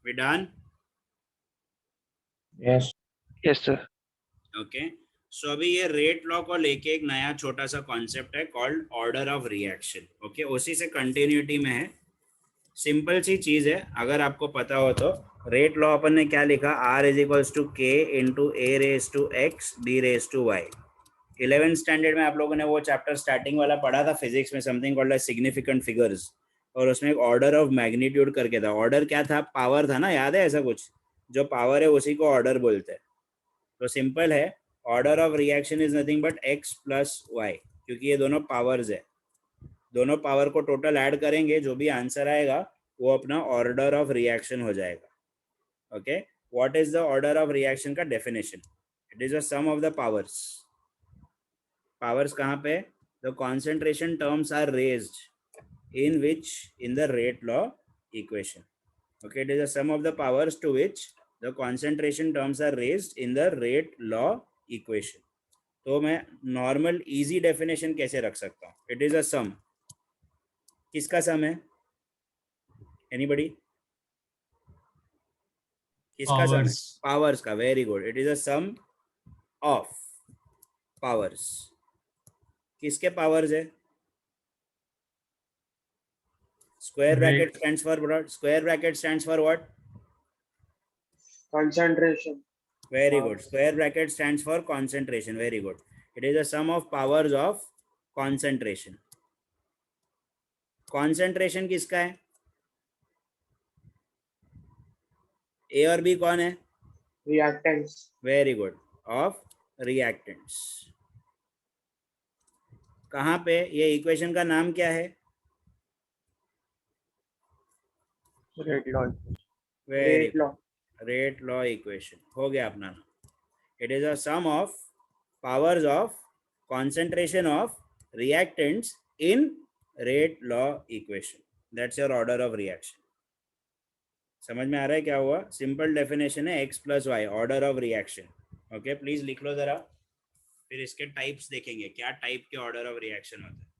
We done? Yes. Yes, sir. Okay, so अभी ये rate law को लेके एक नया छोटा सा concept है called order of reaction. Okay, उसी से कंटिन्यूटी में है. सिंपल सी चीज है, अगर आपको पता हो तो. रेट लॉ अपन ने क्या लिखा? R is equals to K into A raise to x B raise to y. 11th standard में आप लोगों ने वो चैप्टर स्टार्टिंग वाला पढ़ा था फिजिक्स में, समथिंग कॉल्ड सिग्निफिकेंट फिगर्स, और उसमें एक ऑर्डर ऑफ मैग्नीट्यूड करके था. ऑर्डर क्या था? पावर था ना, याद है ऐसा कुछ? जो पावर है उसी को ऑर्डर बोलते हैं. तो सिंपल है, order of reaction is nothing but x plus y, क्योंकि ये दोनों पावर्स है. दोनों पावर को टोटल ऐड करेंगे, जो भी आंसर आएगा वो अपना ऑर्डर ऑफ रिएक्शन हो जाएगा. Okay, what is the order of reaction का definition? It is a sum of the powers. Powers कहाँ पे? The concentration terms are raised in which in the rate law equation. Okay, it is a sum of the powers to which the concentration terms are raised in the rate law equation. तो मैं normal easy definition कैसे रख सकता हूँ? It is a sum. किसका sum है? Anybody? किसका sum है? Powers. पावर्स का. Very good. It is a sum of powers. किसके पावर्स है? Square bracket Rate. Stands for square bracket stands for what? concentration. Very good. Square bracket stands for concentration. Very good. It is a sum of powers of concentration. Concentration किसका है? A और B कौन है? Reactants. Very good. Of reactants. कहाँ पे? ये equation का नाम क्या है? Rate law. Very Rate law. rate law equation. हो गया अपना. It is a sum of powers of concentration of reactants in rate law equation. That's your order of reaction. समझ में आ रहा है क्या हुआ? सिंपल डेफिनेशन है x plus y, order of reaction. Okay, please लिख लो जरा, फिर इसके टाइप्स देखेंगे क्या टाइप के ऑर्डर ऑफ रिएक्शन होते हैं.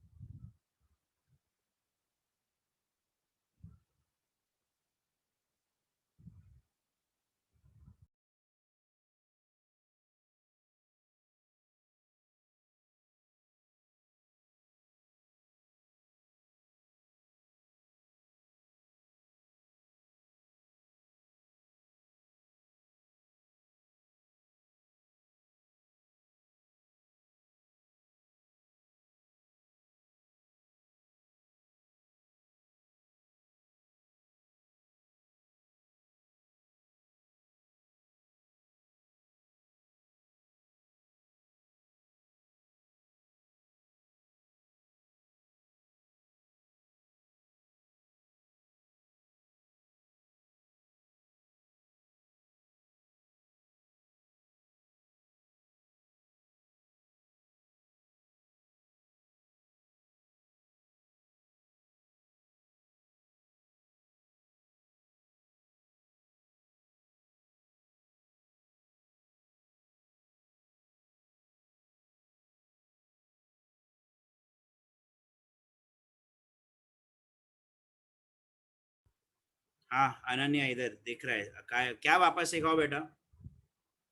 हाँ अनन्या इधर दिख रहा है. क्या वापस सिखाओ बेटा?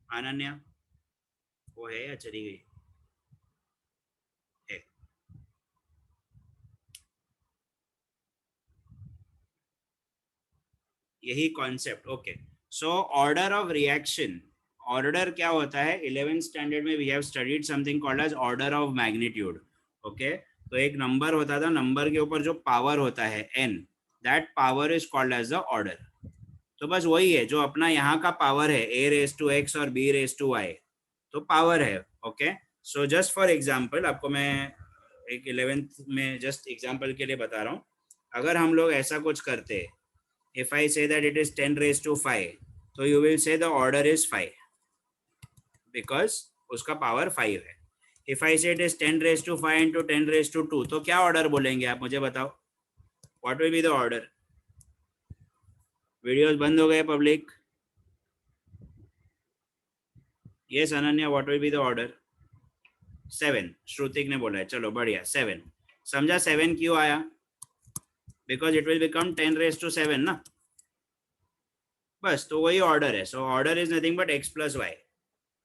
अनन्या वो है या चली गई? है. यही concept. Okay, so order of reaction. Order क्या होता है? 11th स्टैंडर्ड में we have studied something called as order of magnitude. Okay, तो एक नंबर होता था, नंबर के ऊपर जो पावर होता है n, that power is called as the order. तो बस वही है जो अपना यहाँ का पावर है, a रेज टू x और b रेज टू y, तो पावर है. Okay, so just for example आपको मैं एक 11th में जस्ट एग्जांपल के लिए बता रहा हूँ. अगर हम लोग ऐसा कुछ करते, if I say that it is 10 raised to 5, so you will say the order is 5 because उसका पावर 5 है. If I say it is 10 raised to 5 into 10 raised to 2, तो क्या ऑर्डर बोलेंगे आप मुझे बताओ? What will be the order? Videos बंद हो गए public. Yes Ananya, what will be the order? 7. श्रुतिक ने बोला है. चलो बढ़िया. 7 समझा. 7 क्यों आया? Because it will become 10 raised to 7 ना. बस, तो वही ऑर्डर है. So order is nothing but x plus y.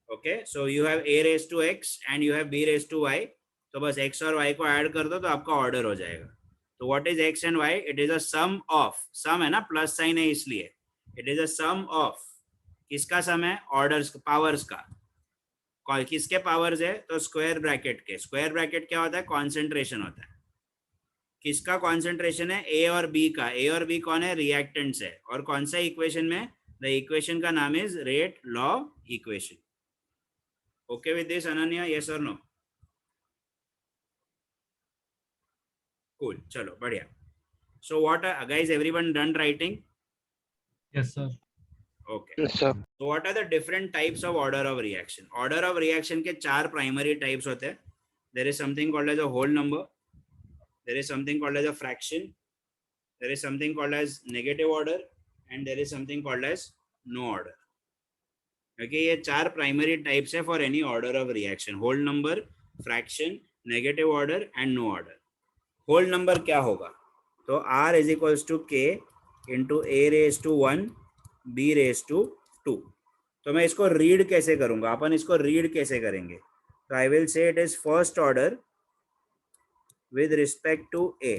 Okay, so you have a raise to x and you have b raise to y. तो बस x और y को add कर दो तो आपका ऑर्डर हो जाएगा. तो what is x and y? It is a sum of, sum है ना, प्लस साइन है इसलिए. It is a sum of. किसका सम है? ऑर्डर्स, पावर्स का. किसके पावर्स है? तो स्क्वायर ब्रैकेट के. स्क्वायर ब्रैकेट क्या होता है? कॉन्सेंट्रेशन होता है. किसका कॉन्सेंट्रेशन है? ए और बी का. ए और बी कौन है? रिएक्टेंट्स है. और कौन सा इक्वेशन में? द इक्वेशन का नाम is rate law equation. Okay with this Ananya? Yes और नो? कूल, चलो बढ़िया. So what guys, everyone done writing? Yes, sir. Okay, so what are the different types of order of reaction? Order of reaction के 4 primary types होते हैं. There is something called as a whole number, there is something called as a fraction, there is something called as negative order, and there is something called as no order. Okay ये 4 primary types है for any order of reaction, whole number, fraction, negative order and no order. Whole number क्या होगा, तो r is equals to k into a raise to 1 b raise to 2। तो मैं इसको read कैसे करूंगा, अपन इसको रीड कैसे करेंगे, तो I will say it is first order with respect to A.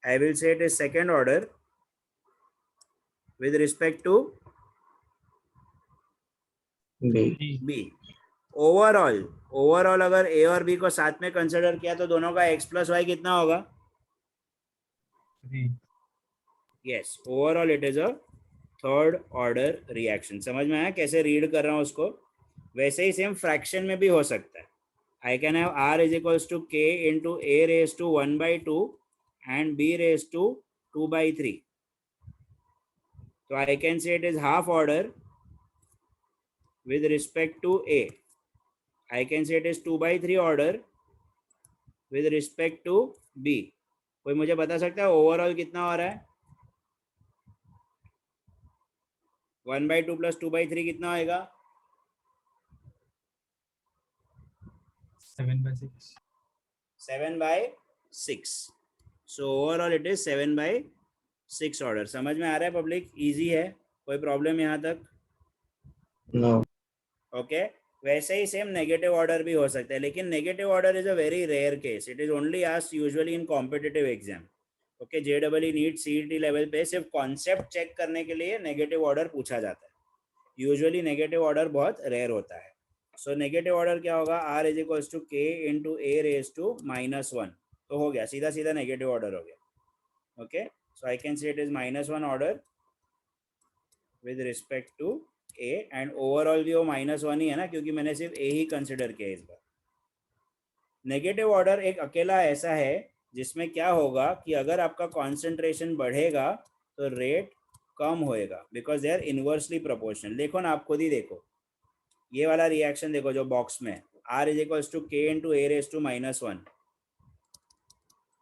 I will say it is second order with respect to B. B. Overall अगर A और B को साथ में कंसिडर किया तो दोनों का x प्लस वाई कितना होगा, 3. Yes overall it is a third order reaction. समझ में आया कैसे रीड कर रहा हूँ उसको। वैसे ही सेम फ्रैक्शन में भी हो सकता है, I can have r is equals to k into a raised to 1 by 2 and b raised to 2 by 3. So I can say it is half order with respect to a. I can say it is 2 by 3 order with respect to b. कोई मुझे बता सकता है overall कितना हो रहा है, 1 by 2 plus 2 by 3 कितना होएगा, 7 by 6. 7 by 6. So overall it is 7 by 6 order. समझ में आ रहा है पब्लिक, इजी है, कोई प्रॉब्लम यहाँ तक, No. ओके वैसे ही सेम नेगेटिव ऑर्डर भी हो सकता है, लेकिन negative order is a very rare case, it is only asked usually in competitive exam. Okay जेडब्ल्यू नीट सीईटी लेवल पे सिर्फ कॉन्सेप्ट चेक करने के लिए नेगेटिव ऑर्डर पूछा जाता है, यूजुअली नेगेटिव ऑर्डर बहुत रेयर होता है। सो नेगेटिव ऑर्डर क्या होगा, r is equals to k into a raise to -1, तो हो गया सीधा सीधा नेगेटिव ऑर्डर हो गया। Okay so I can say it is -1 order with respect to a and overall भी वो -1 ही है ना, क्योंकि मैंने सिर्फ a ही कंसिडर किया इस बार। नेगेटिव ऑर्डर एक अकेला ऐसा है जिसमें क्या होगा कि अगर आपका कॉन्सेंट्रेशन बढ़ेगा तो रेट कम होएगा, because they are inversely proportional. देखो ना आप खुद ही देखो, ये वाला रिएक्शन देखो जो बॉक्स में r is equals to k into a raise to -1।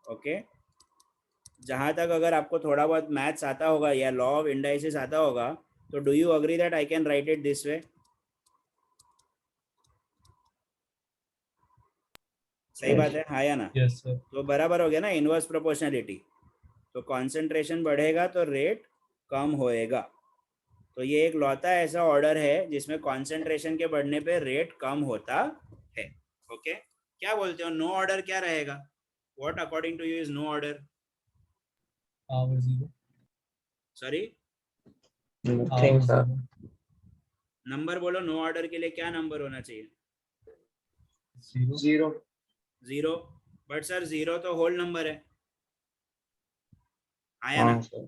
Okay जहां तक अगर आपको थोड़ा बहुत मैथ्स आता होगा या लॉ ऑफ इंडाइसिस आता होगा, तो do you agree that I can write it this way, सही बात है हाँ या ना, Yes, sir. तो बराबर हो गया ना इनवर्स प्रोपोर्शनलिटी। तो कॉन्सेंट्रेशन बढ़ेगा तो रेट कम होएगा। तो ये एक लौता ऐसा ऑर्डर है जिसमें कॉन्सेंट्रेशन के बढ़ने पे रेट कम होता है। ओके क्या बोलते हो, नो ऑर्डर क्या रहेगा, what according to you is no order, Power 0. Sorry Nothing, Power sir. 0. Number बोलो, नो ऑर्डर के लिए क्या नंबर होना चाहिए, 0. 0। बट सर 0 तो होल नंबर है, आया ना, हाँ sir.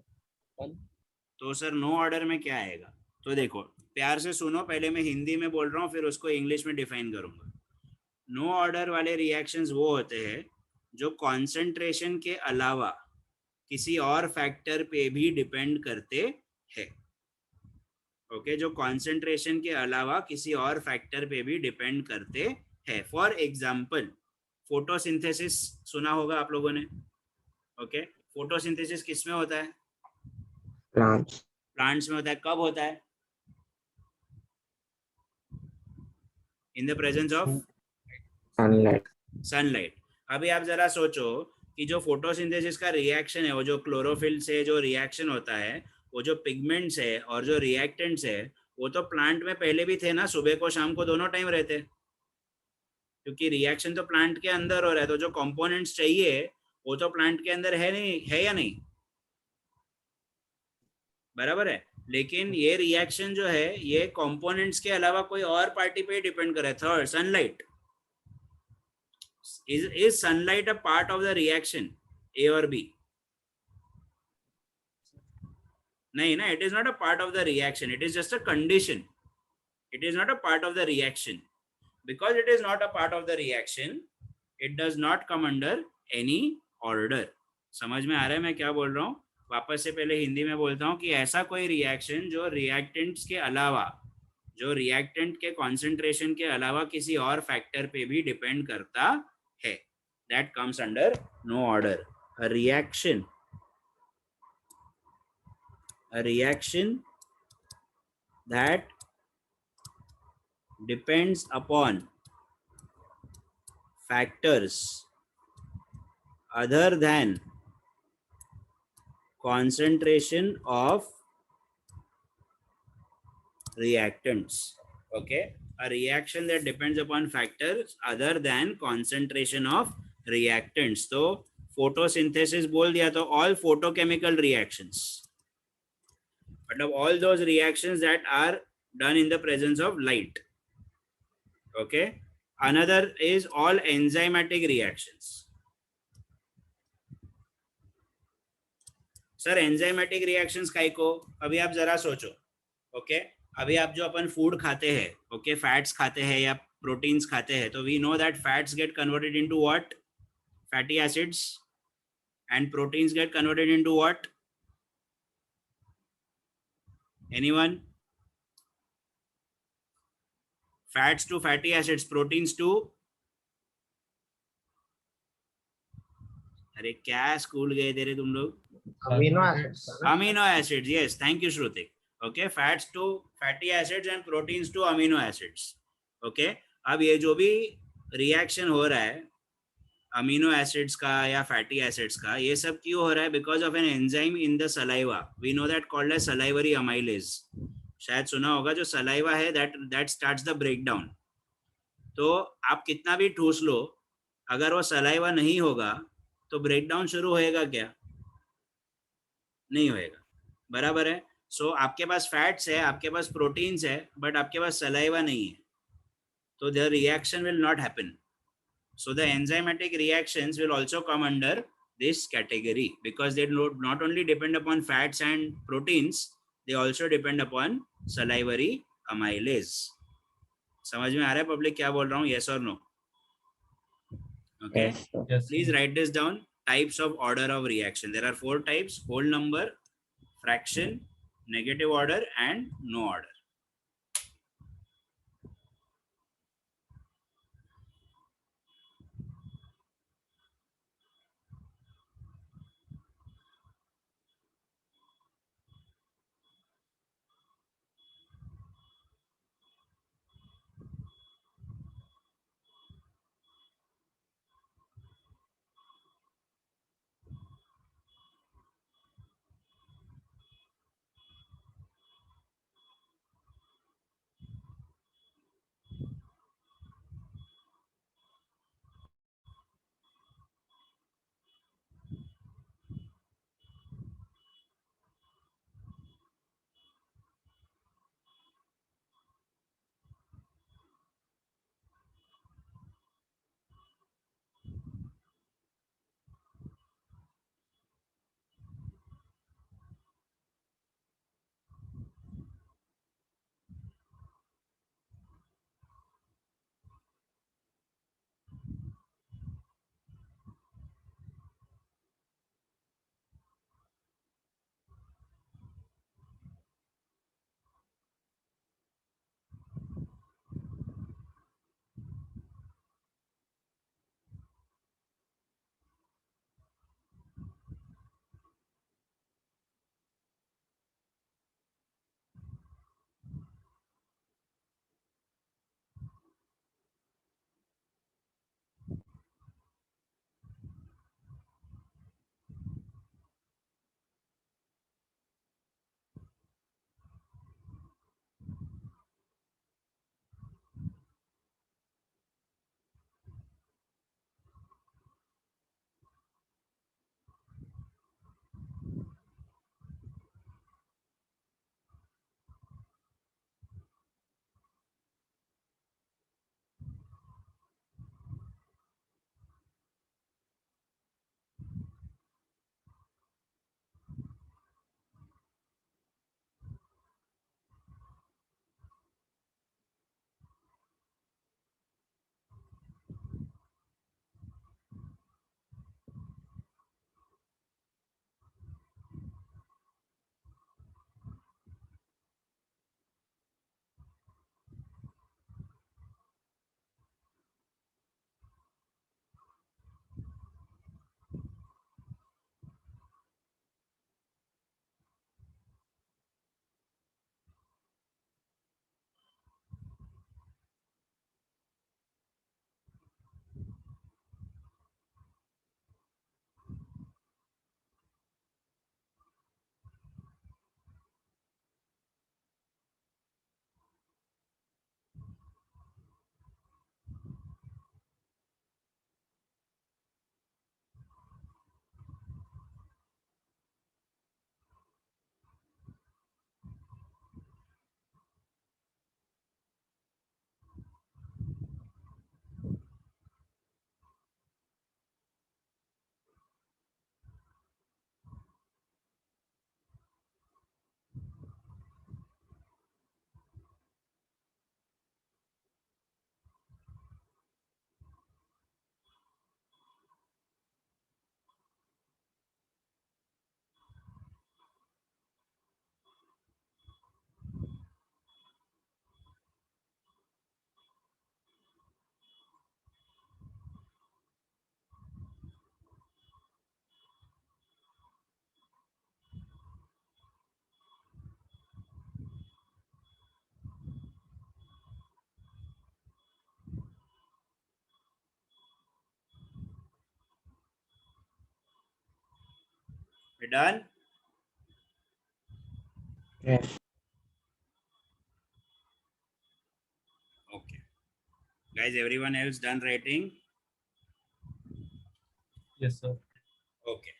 तो सर नो ऑर्डर में क्या आएगा, तो देखो प्यार से सुनो, पहले मैं हिंदी में बोल रहा हूँ फिर उसको इंग्लिश में डिफाइन करूंगा। नो ऑर्डर वाले रिएक्शंस वो होते हैं जो कॉन्सेंट्रेशन के अलावा किसी और फैक्टर पे भी डिपेंड करते हैं। ओके जो कॉन्सेंट्रेशन के अलावा किसी और फैक्टर पे भी डिपेंड करते हैं। फॉर एग्जाम्पल फोटोसिंथेसिस सुना होगा आप लोगों ने। ओके फोटोसिंथेसिस किस में होता है, Plants. प्लांट्स में होता है, कब होता है, in the presence of Sunlight. Sunlight. अभी आप जरा सोचो कि जो फोटोसिंथेसिस का रिएक्शन है, वो जो क्लोरोफिल से जो रिएक्शन होता है, वो जो पिगमेंट्स है और जो रिएक्टेंट्स है, वो तो प्लांट में पहले भी थे ना, सुबह को शाम को दोनों टाइम रहते, क्योंकि रिएक्शन तो प्लांट के अंदर हो रहा है, तो जो कंपोनेंट्स चाहिए वो तो प्लांट के अंदर है नहीं, है या नहीं, बराबर है। लेकिन ये रिएक्शन जो है ये कंपोनेंट्स के अलावा कोई और पार्टी पे डिपेंड कर रहा है। Third sunlight, is sunlight a part of the reaction A or B? नहीं ना, it is not a part of the reaction, it is just a condition, it is not a part of the reaction. Because it is not a part of the reaction, it does not come under any order. समझ में आ रहा है मैं क्या बोल रहा हूँ, वापस से पहले हिंदी में बोलता हूँ कि ऐसा कोई रिएक्शन जो रिएक्टेंट्स के अलावा, जो रिएक्टेंट के कॉन्सेंट्रेशन के अलावा किसी और फैक्टर पे भी डिपेंड करता है, that comes under no order. A reaction that depends upon factors other than concentration of reactants. Okay, a reaction that depends upon factors other than concentration of reactants. तो photosynthesis बोल दिया तो all photochemical reactions, मतलब all those reactions that are done in the presence of light. Okay, another is all enzymatic reactions. Sir enzymatic reactions काय को, अभी आप जरा सोचो. ओके, अभी आप जो अपन फूड खाते हैं, ओके, फैट्स खाते हैं या प्रोटीन्स खाते हैं, तो we know that fats get converted into what? Fatty acids. And proteins get converted into what? Anyone? Fats to fatty acids, proteins to, अरे क्या स्कूल गए थे रे तुम लोग? Amino acids. Amino acids, yes, thank you Shruti. Okay, fats to fatty acids and proteins to amino acids. Okay, अब ये जो भी रिएक्शन हो रहा है अमीनो एसिड्स का या फैटी एसिड्स का, ये सब क्यों हो रहा है? Because of an enzyme in the saliva, we know that called as salivary amylase. शायद सुना होगा, जो सलाइवा है दैट स्टार्ट्स द ब्रेकडाउन. तो आप कितना भी ठूस लो, अगर वो सलाइवा नहीं होगा तो ब्रेकडाउन शुरू होएगा क्या? नहीं होएगा. बराबर है. सो आपके पास फैट्स है, आपके पास प्रोटीन्स है, बट आपके पास सलाइवा नहीं है, तो the reaction will not happen. So the enzymatic reactions will also come under this category because they not only depend upon fats and proteins, they also depend upon salivary amylase. समझ में आ रहा है public क्या बोल रहा हूँ? Yes or no? Okay. Yes, sir. Yes. Please write this down. Types of order of reaction. There are 4 types: whole number, fraction, negative order, and no order. We done? Yes. Okay. Guys, everyone else done writing? Yes, sir. Okay.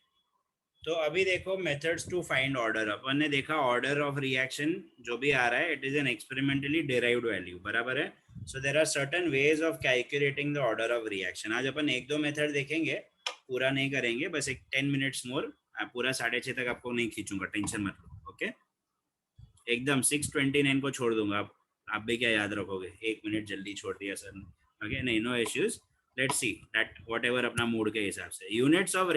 तो अभी देखो methods to find order. अपन ने देखा order of reaction जो भी आ रहा है it is an experimentally derived value, बराबर है. So there are certain ways of calculating the order of reaction. आज अपन एक दो मेथड देखेंगे, पूरा नहीं करेंगे, बस एक 10 मिनट्स मोर. पूरा 6:30 तक आपको नहीं खींचूंगा, टेंशन मत लो. ओके, एकदम 6:29 को छोड़ दूंगा. आप भी क्या याद रखोगे, 1 मिनट जल्दी छोड़ दिया सर ने. ओके, नहीं, no issues. Let's see that whatever अपना मूड के हिसाब से. units of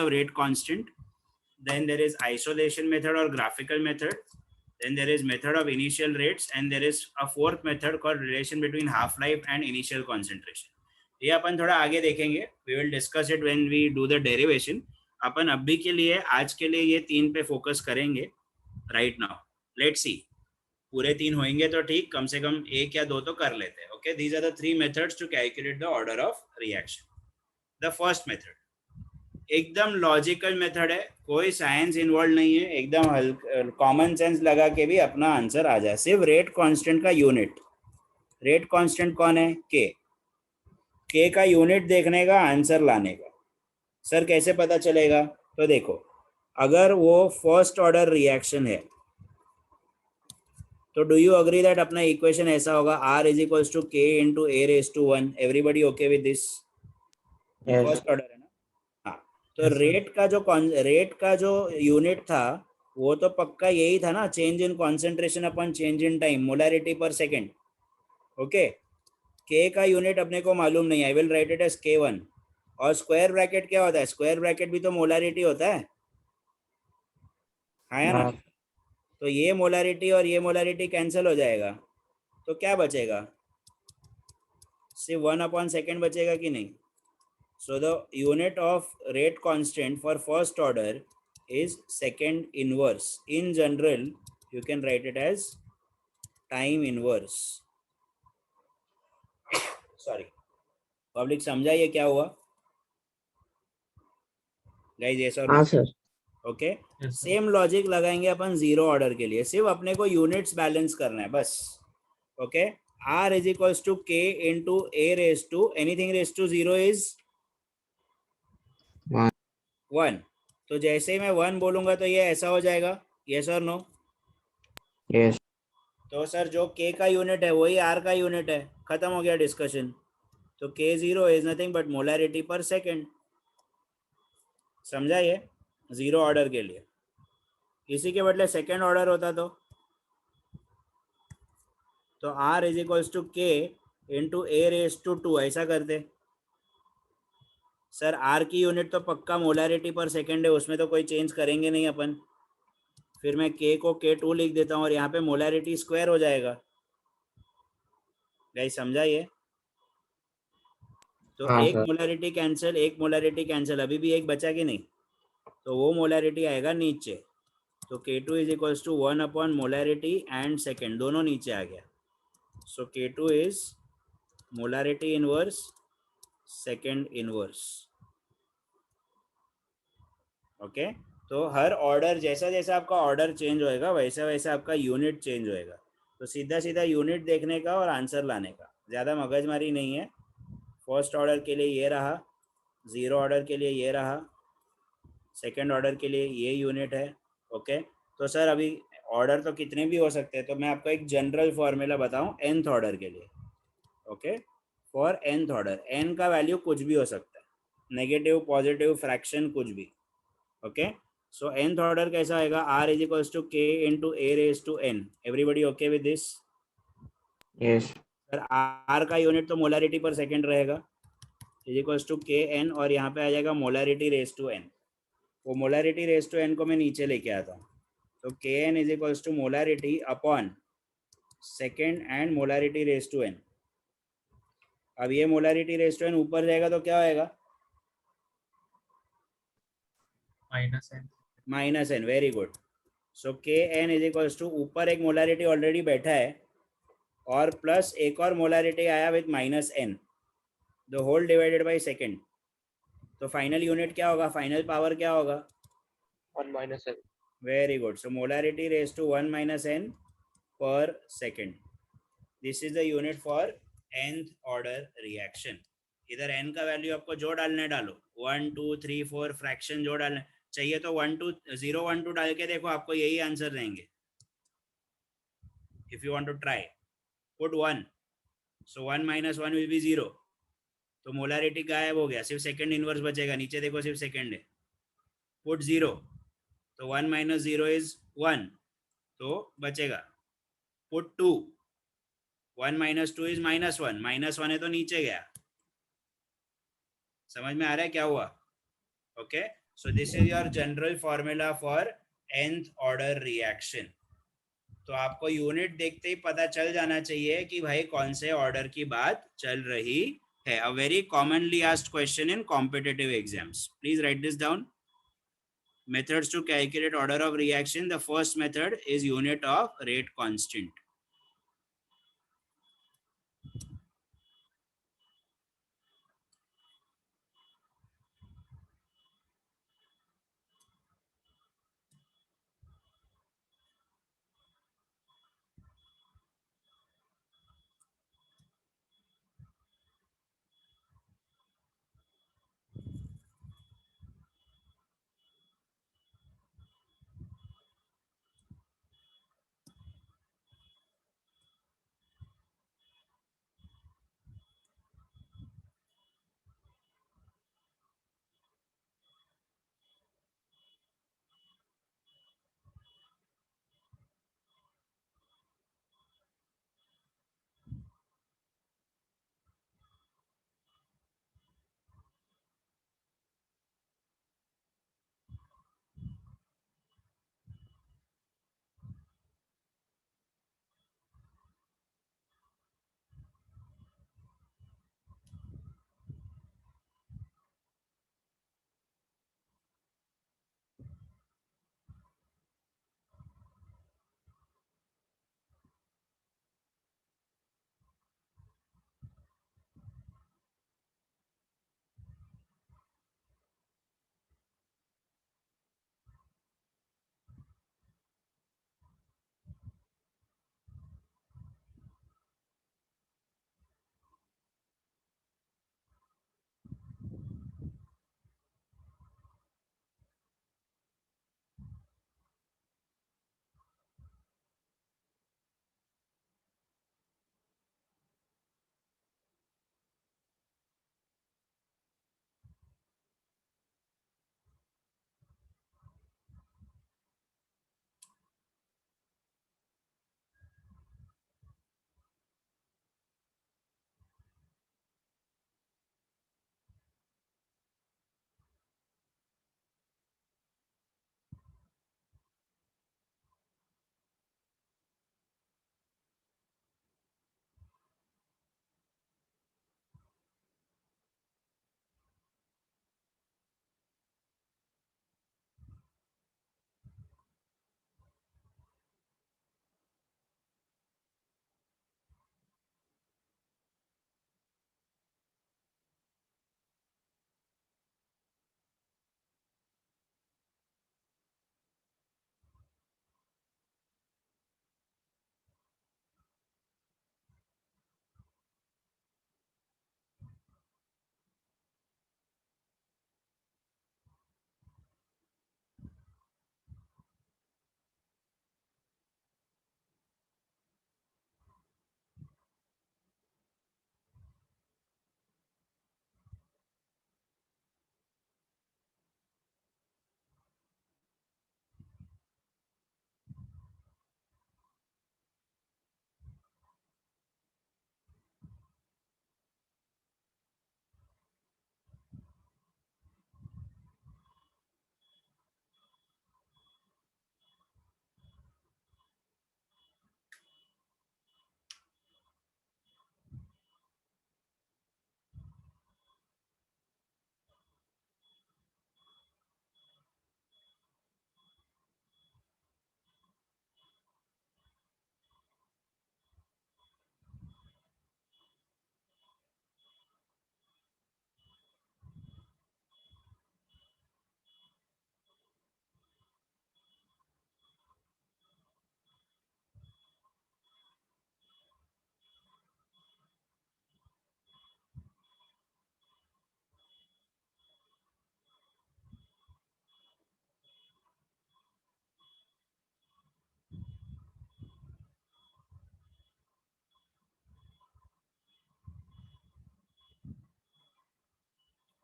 rate constant, then there is isolation method or graphical method, then there is method of initial rates, and there is a fourth method called relation between half life and initial concentration. ये अपन थोड़ा आगे देखेंगे. We will discuss it when we do the derivation. अपन अभी के लिए, आज के लिए ये 3 पे फोकस करेंगे right now. Let's see. पूरे 3 होंगे तो ठीक, कम से कम 1 या 2 तो कर लेते हैं. Okay, these are the 3 methods to calculate the order of reaction. The first method एकदम लॉजिकल मेथड है, कोई साइंस इन्वॉल्व नहीं है, एकदम कॉमन सेंस लगा के भी अपना आंसर आ जाए. सिर्फ रेट कांस्टेंट का यूनिट. रेट कांस्टेंट कौन है? के का यूनिट देखने का, आंसर लाने का. सर कैसे पता चलेगा? तो देखो, अगर वो फर्स्ट ऑर्डर रिएक्शन है तो डू यू अग्री दैट अपना इक्वेशन ऐसा होगा, R is equals to K into A raise to 1. Everybody okay with this? Yes. First order है ना. हाँ, तो रेट का जो यूनिट था वो तो पक्का यही था ना, चेंज इन कॉन्सेंट्रेशन अपन चेंज इन टाइम, मोलारिटी पर सेकेंड. ओके, K का यूनिट अपने को मालूम नहीं. I will write it as K1. और स्क्वायर ब्रैकेट क्या होता है? स्क्वायर ब्रैकेट भी तो मोलारिटी होता है ना. तो ये मोलारिटी और ये मोलारिटी कैंसिल हो जाएगा, तो क्या बचेगा? सिर्फ 1/2 बचेगा कि नहीं? So the unit of rate constant for first order is second inverse. In general you can write it as time inverse. Sorry, public समझा ये क्या हुआ? गाइस ये सर. हाँ sir. Okay, Yes, sir. Same logic लगाएंगे अपन zero order के लिए. सिर्फ अपने को यूनिट्स बैलेंस करना है बस. Okay, R is equals to K into A raise to anything raise to 0 is 1. तो जैसे ही मैं 1 बोलूंगा तो ये ऐसा हो जाएगा. यस और नो? Yes. तो सर जो K का यूनिट है वही R का यूनिट है. खत्म हो गया डिस्कशन. तो K0 is nothing but molarity पर सेकेंड. समझा ये? जीरो ऑर्डर के लिए. इसी के बदले सेकेंड ऑर्डर होता तो R is equals to K into A raise to 2 ऐसा करते. सर R की यूनिट तो पक्का मोलारिटी पर सेकेंड है, उसमें तो कोई चेंज करेंगे नहीं अपन. फिर मैं K को K2 लिख देता हूँ और यहाँ पे मोलारिटी स्क्वायर हो जाएगा. गाइस समझा ये? तो हाँ एक सर. मोलारिटी कैंसिल, एक मोलारिटी कैंसिल, अभी भी एक बचा कि नहीं? तो वो मोलारिटी आएगा नीचे. तो K2 is equals to 1 upon molarity and second, दोनों नीचे आ गया. So K2 is molarity inverse second inverse. Okay, तो हर ऑर्डर जैसा जैसा आपका ऑर्डर चेंज होएगा वैसा वैसा आपका यूनिट चेंज होएगा. तो सीधा सीधा यूनिट देखने का और आंसर लाने का, ज़्यादा मगजमारी नहीं है. फर्स्ट ऑर्डर के लिए ये रहा, ज़ीरो ऑर्डर के लिए ये रहा, सेकेंड ऑर्डर के लिए ये यूनिट है. ओके, तो सर अभी ऑर्डर तो कितने भी हो सकते हैं, तो मैं आपको एक जनरल फॉर्मूला बताऊं nth ऑर्डर के लिए. Okay, for nth order n का वैल्यू कुछ भी हो सकता है, नेगेटिव पॉजिटिव फ्रैक्शन कुछ भी. ओके, सो nth ऑर्डर कैसा आएगा? R is equals to K into A raise to n. Everybody okay with this? Yes. Sir R का यूनिट तो मोलारिटी पर सेकेंड रहेगा, इज इक्वल्स टू Kn, और यहाँ पे आ जाएगा मोलारिटी रेज टू n. वो मोलारिटी रेज टू n को मैं नीचे लेके आता हूँ. तो Kn is equals to molarity upon second and molarity raise to n. अब ये मोलारिटी रेज टू n ऊपर जाएगा तो क्या होएगा? -n. -n. Very good. So Kn is equals to, ऊपर एक मोलारिटी ऑलरेडी बैठा है और प्लस एक और मोलारिटी आया with -n, the whole divided by second. तो फाइनल यूनिट क्या होगा? फाइनल पावर क्या होगा? 1 minus n. Very good. So molarity raised to 1 minus n per second. This is the unit for nth order reaction. इधर n का value आपको जो डालने डालो, 1 2 3 4 फ्रैक्शन जो डालने चाहिए तो 1 2 0 1 2 डाल के देखो, आपको यही आंसर रहेंगे. If you want to try, put 1. So 1 minus 1 will be 0. तो मोलारिटी गायब हो गया, सिर्फ सेकंड इनवर्स बचेगा. नीचे देखो सिर्फ सेकंड है. पुट 0, तो 1 minus 0 is 1, तो बचेगा. पुट 2, 1 minus 2 is -1, -1 है तो नीचे गया. समझ में आ रहा है क्या हुआ? Okay, so this is your general formula for nth order reaction. तो आपको यूनिट देखते ही पता चल जाना चाहिए कि भाई कौन से ऑर्डर की बात चल रही है. A very commonly asked question in competitive exams. Please write this down. Methods to calculate order of reaction. The first method is unit of rate constant.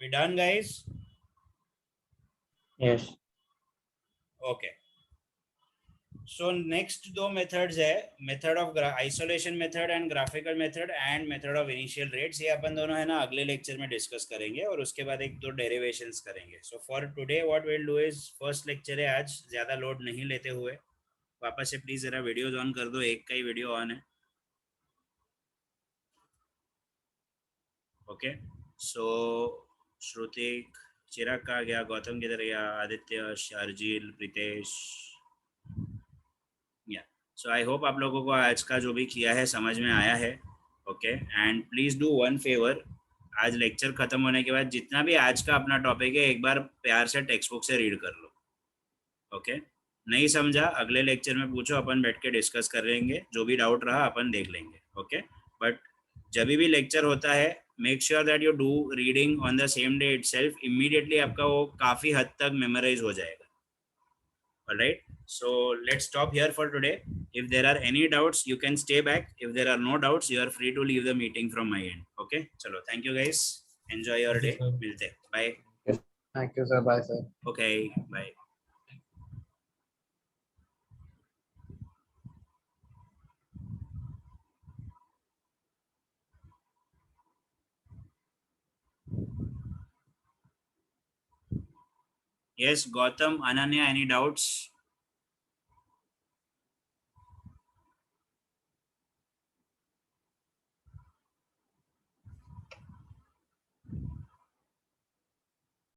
We done, guys? Yes. Okay. So next दो methods है, method of isolation method and graphical method and method of initial rates. ये अपन दोनों है ना अगले lecture में discuss करेंगे और उसके बाद एक दो derivations करेंगे. So for today what we'll do is first lecture है आज, ज़्यादा load नहीं लेते हुए वापस से प्लीज़ ज़रा वीडियोज ऑन कर दो, एक का ही वीडियो ऑन है. ओके. सो श्रुतिक, चिराग कहाँ गया, गौतम किधर गया, आदित्य, शार्जिल, प्रीतेश. या सो आई होप आप लोगों को आज का जो भी किया है समझ में आया है. Okay. And please do one favour, आज लेक्चर ख़त्म होने के बाद जितना भी आज का अपना टॉपिक है एक बार प्यार से टेक्स्ट बुक से रीड कर लो. ओके. नहीं समझा अगले लेक्चर में पूछो, अपन बैठ के डिस्कस कर लेंगे, जो भी डाउट रहा अपन देख लेंगे. ओके. बट जब भी लेक्चर होता है make sure that you do reading on the same day itself. Immediately आपका वो काफ़ी हद तक मेमोराइज हो जाएगा. Alright. So let's stop here for today. If there are any doubts, you can stay back. If there are no doubts, you are free to leave the meeting from my end. Okay. चलो, thank you guys. Enjoy your Thank you, day. sir. मिलते. Bye. Thank you, sir. Bye, sir. Okay. Bye. Yes, Gautam, Ananya, any doubts?